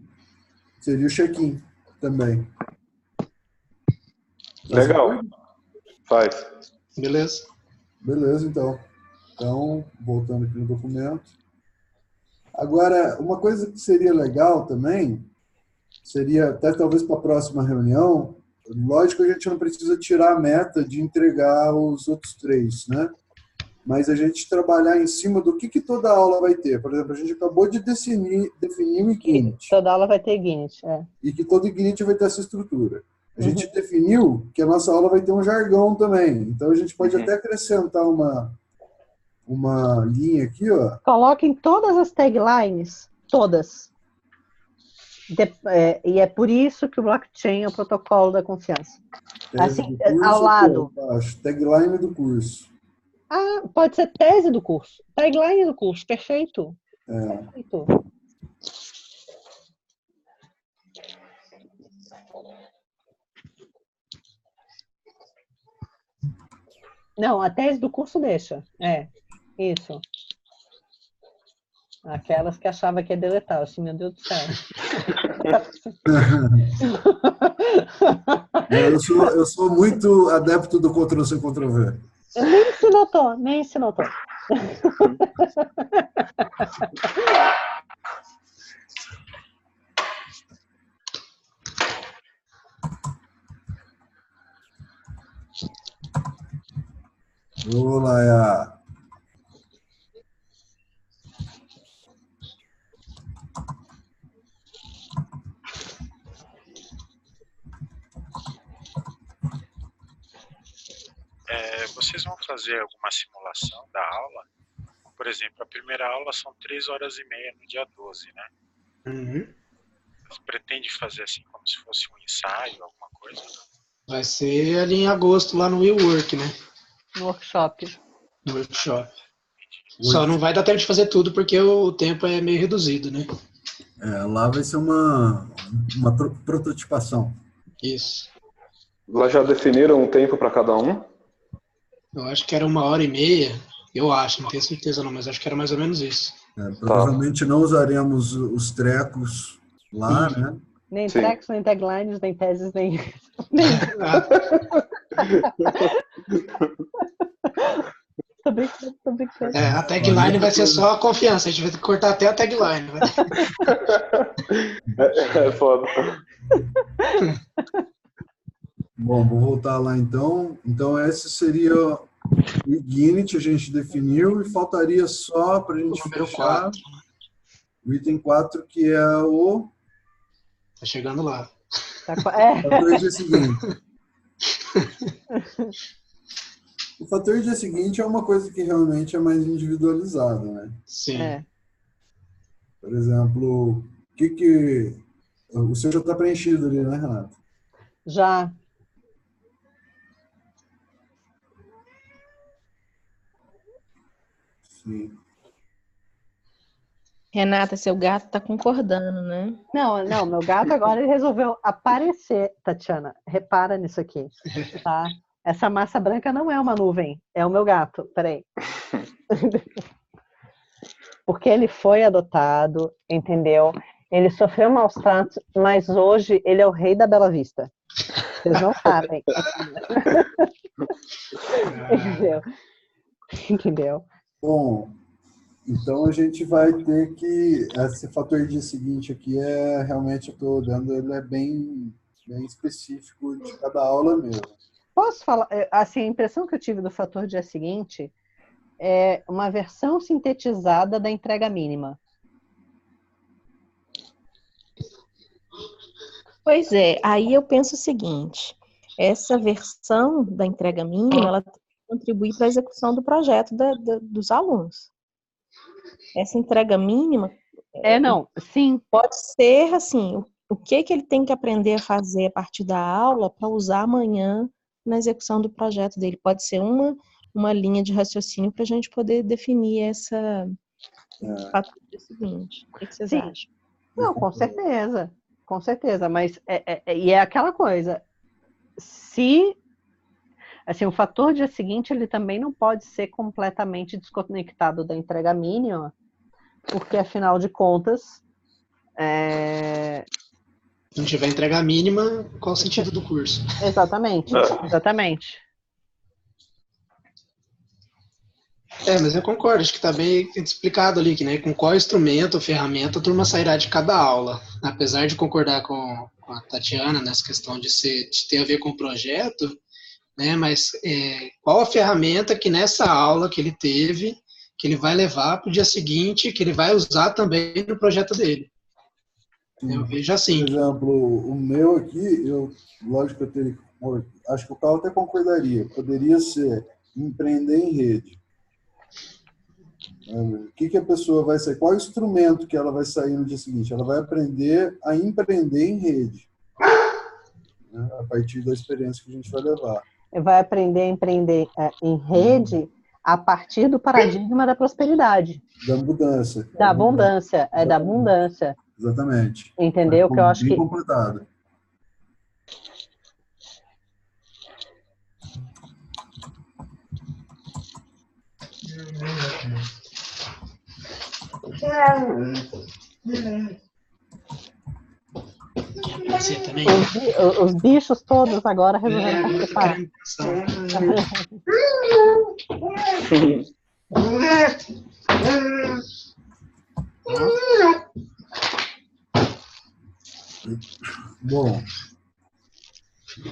Seria o check-in também. Legal. Faz. Beleza. Beleza, então. Então, voltando aqui no documento. Agora, uma coisa que seria legal também, seria até talvez para a próxima reunião, lógico que a gente não precisa tirar a meta de entregar os outros 3, né? Mas a gente trabalhar em cima do que toda aula vai ter. Por exemplo, a gente acabou de definir o Ignite. Toda aula vai ter Ignite, E que todo Ignite vai ter essa estrutura. A gente definiu que a nossa aula vai ter um jargão também. Então, a gente pode até acrescentar uma linha aqui, ó. Coloquem todas as taglines, todas. E é por isso que o blockchain é o protocolo da confiança. Assim, ao lado. Tagline do curso. Pode ser tese do curso. Tagline do curso, perfeito. Perfeito. Não, a tese do curso deixa. Isso. Aquelas que achava que ia deletar. Assim, meu Deus do céu. Eu sou muito adepto do Ctrl-C, Ctrl-V. Nem se notou. Olá. vocês vão fazer alguma simulação da aula? Por exemplo, a primeira aula são 3h30 no dia 12, né? Uhum. Você pretende fazer assim como se fosse um ensaio, alguma coisa? Vai ser ali em agosto, lá no WeWork, né? No workshop. No workshop. Só não vai dar tempo de fazer tudo porque o tempo é meio reduzido, né? Lá vai ser uma prototipação. Isso. Lá já definiram um tempo para cada um? Eu acho que era 1h30. Eu acho, não tenho certeza não, mas acho que era mais ou menos isso. Provavelmente não usaremos os trecos lá, né? Nem Sim. trecos, nem taglines, nem teses, nem... Tô brincando, tô brincando. A tagline vai ser só a confiança, a gente vai ter que cortar até a tagline. É foda. Bom, vou voltar lá então. Então, esse seria o Ignite, a gente definiu, e faltaria só para a gente fechar 4. o item 4, que é o... Tá chegando lá. Fator dia seguinte. O fator dia seguinte é uma coisa que realmente é mais individualizada, né? Sim. Por exemplo, o seu já está preenchido ali, né, Renato? Já. Sim. Renata, seu gato tá concordando, né? Não, meu gato agora ele resolveu aparecer, Tatiana. Repara nisso aqui, tá? Essa massa branca não é uma nuvem, é o meu gato. Peraí. Porque ele foi adotado, entendeu? Ele sofreu maus tratos, mas hoje ele é o rei da Bela Vista. Vocês não sabem. Entendeu? Bom, então a gente vai ter que... Esse fator dia seguinte aqui realmente, eu estou olhando, ele é bem específico de cada aula mesmo. Posso falar? Assim, a impressão que eu tive do fator dia seguinte é uma versão sintetizada da entrega mínima. Pois é, aí eu penso o seguinte, essa versão da entrega mínima, ela tem que contribuir para a execução do projeto dos alunos. Essa entrega mínima... Sim. Pode ser, assim, o que ele tem que aprender a fazer a partir da aula para usar amanhã na execução do projeto dele. Pode ser uma linha de raciocínio para a gente poder definir essa fator seguinte. O que vocês acham? Não, com certeza, mas é aquela coisa, se assim, o fator dia seguinte ele também não pode ser completamente desconectado da entrega mínima, porque afinal de contas Se não tiver entrega mínima, qual o sentido do curso? Exatamente. Mas eu concordo, acho que está bem explicado ali, que, né, com qual instrumento ou ferramenta a turma sairá de cada aula. Apesar de concordar com a Tatiana nessa questão de ter a ver com o projeto, né, mas qual a ferramenta que nessa aula que ele teve, que ele vai levar para o dia seguinte, que ele vai usar também no projeto dele. Eu vejo assim. Por exemplo, o meu aqui, lógico que eu teria, acho que o Carl até concordaria, poderia ser empreender em rede. O que a pessoa vai sair? Qual instrumento que ela vai sair no dia seguinte? Ela vai aprender a empreender em rede, né, a partir da experiência que a gente vai levar. Vai aprender a empreender em rede a partir do paradigma da prosperidade. Da abundância. Da abundância, da abundância. Exatamente. Entendeu? Que eu acho que... completado. Você também? Os bichos todos agora resolveram participar. Bom,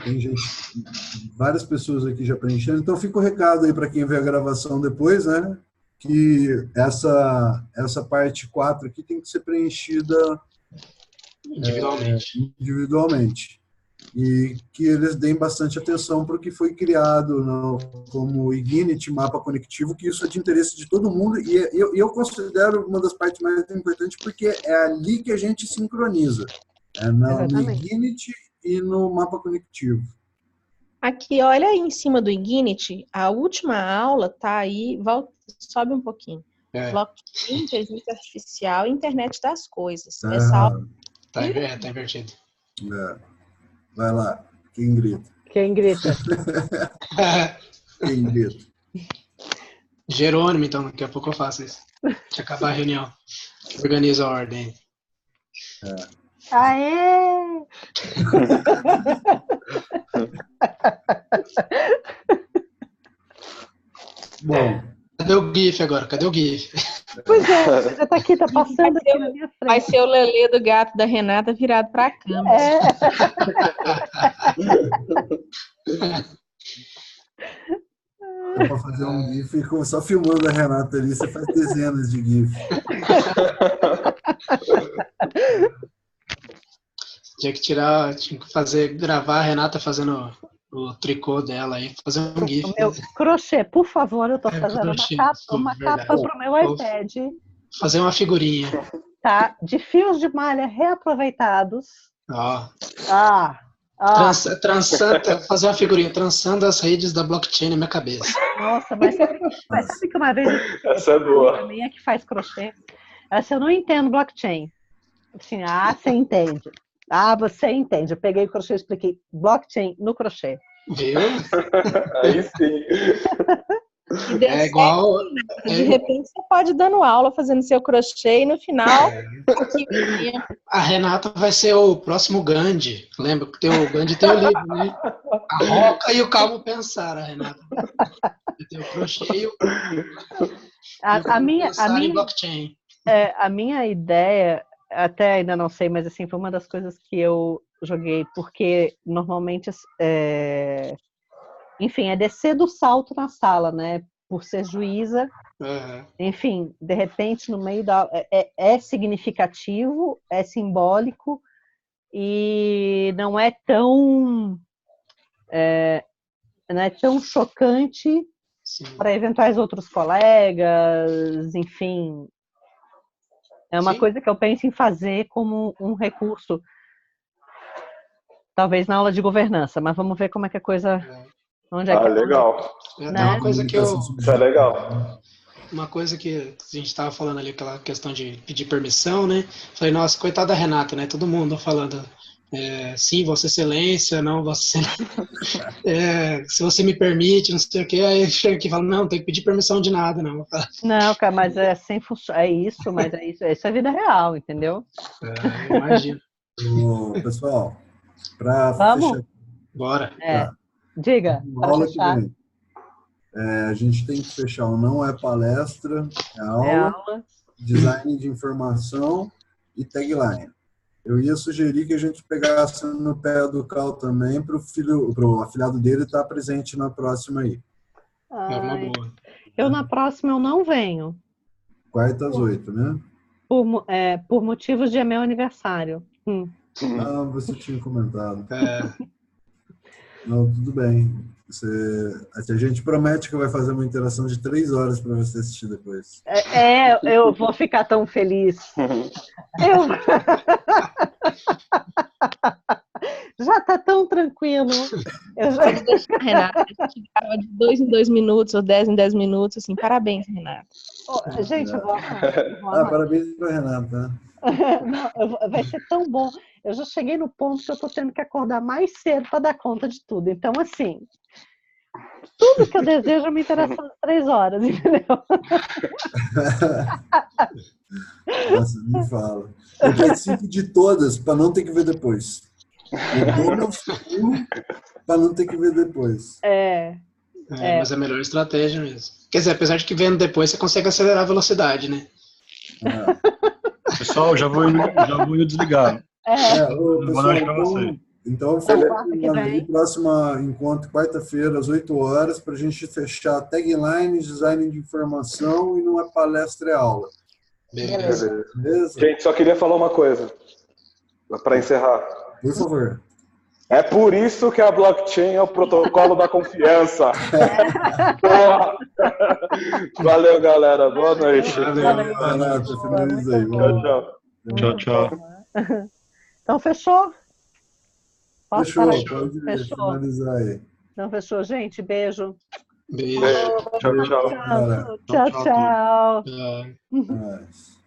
tem gente, várias pessoas aqui já preenchendo, então fica o recado aí para quem vê a gravação depois, né? Que essa parte 4 aqui tem que ser preenchida individualmente. e que eles deem bastante atenção para o que foi criado como Ignite, mapa conectivo, que isso é de interesse de todo mundo, e eu considero uma das partes mais importantes, porque é ali que a gente sincroniza, no Ignite e no mapa conectivo. Aqui, olha aí em cima do Ignite, a última aula tá aí, sobe um pouquinho. Blockchain, inteligência artificial e internet das coisas. Essa aula... Tá invertido. Vai lá, quem grita? Quem grita? Quem grita? Jerônimo, então, daqui a pouco eu faço isso. Deixa eu acabar a reunião. Organiza a ordem. Aê! Bom. Cadê o GIF agora? Cadê o GIF? Pois é, já tá aqui, tá passando aqui na minha frente. Vai ser o Lelê do gato da Renata virado pra câmera. Dá pra fazer um GIF e só filmando a Renata ali, você faz dezenas de GIF. Tinha que gravar a Renata fazendo o tricô dela aí, fazer um GIF. O meu crochê, por favor, eu tô fazendo uma capa pro meu iPad. Fazer uma figurinha. Tá, de fios de malha reaproveitados. Fazer uma figurinha, trançando as redes da blockchain na minha cabeça. Nossa, mas sabe que uma vez... Essa é boa. Também é que faz crochê. Assim, eu não entendo blockchain. Assim, você entende. Você entende. Eu peguei o crochê e expliquei blockchain no crochê. Viu? Aí sim. É igual... De repente você pode ir dando aula, fazendo seu crochê e no final... A Renata vai ser o próximo Gandhi. Lembra que o Gandhi tem o livro, né? A Roca e o Calmo Pensar, a Renata. Tem o crochê e o... A minha blockchain. A minha ideia, até ainda não sei, mas assim, foi uma das coisas que eu joguei, porque normalmente... Enfim, é descer do salto na sala, né? Por ser juíza. Enfim, de repente, no meio da... É significativo, é simbólico e não é tão chocante para eventuais outros colegas, enfim. É uma coisa que eu penso em fazer como um recurso, talvez na aula de governança, mas vamos ver como é que a coisa... Onde é que legal. Né? Uma coisa que Isso é legal. Uma coisa que a gente estava falando ali, aquela questão de pedir permissão, né? Falei, nossa, coitada da Renata, né? Todo mundo falando, sim, Vossa Excelência, não, Vossa Excelência, se você me permite, não sei o quê, aí chega aqui e fala, não, tem que pedir permissão de nada, não. Não, cara, mas é isso, mas isso é vida real, entendeu? Imagino. Pessoal, para fechar... Bora. Diga, aula que vem. A gente tem que fechar o não é palestra, é aula, design de informação e tagline. Eu ia sugerir que a gente pegasse no pé do Cal também para o afilhado dele estar presente na próxima aí. É uma boa. Eu na próxima eu não venho. Quarta às 8, né? Por motivos de é meu aniversário. Você tinha comentado. Não, tudo bem. A gente promete que vai fazer uma interação de 3 horas para você assistir depois. Eu vou ficar tão feliz. Já tá tão tranquilo. Pode deixar, Renata. A gente grava de 2 em 2 minutos ou 10 em 10 minutos. Assim, parabéns, Renata. Gente, parabéns para Renata. Não, vai ser tão bom. Eu já cheguei no ponto que eu tô tendo que acordar mais cedo para dar conta de tudo. Então, assim, tudo que eu desejo é uma interação de 3 horas, entendeu? Nossa, me fala. Eu participo de todas para não ter que ver depois. Eu dou meu filho para não ter que ver depois. Mas é a melhor estratégia mesmo. Quer dizer, apesar de que vendo depois você consegue acelerar a velocidade, né? Pessoal, já vou indo desligar. Boa noite para você. Então, próximo encontro, quarta-feira, às 8 horas, para a gente fechar tagline, design de informação e numa palestra e aula. Beleza. Gente, só queria falar uma coisa para encerrar. Por favor. É por isso que a blockchain é o protocolo da confiança. Porra. Valeu, galera. Boa noite. Valeu. Finaliza aí. Tchau, tchau. Então, fechou? Posso Fechou, parar aqui? pode Fechou. finalizar aí. Então, fechou, gente. Beijo. Beijo. Tchau, tchau. Tchau, tchau. Tchau. Nice.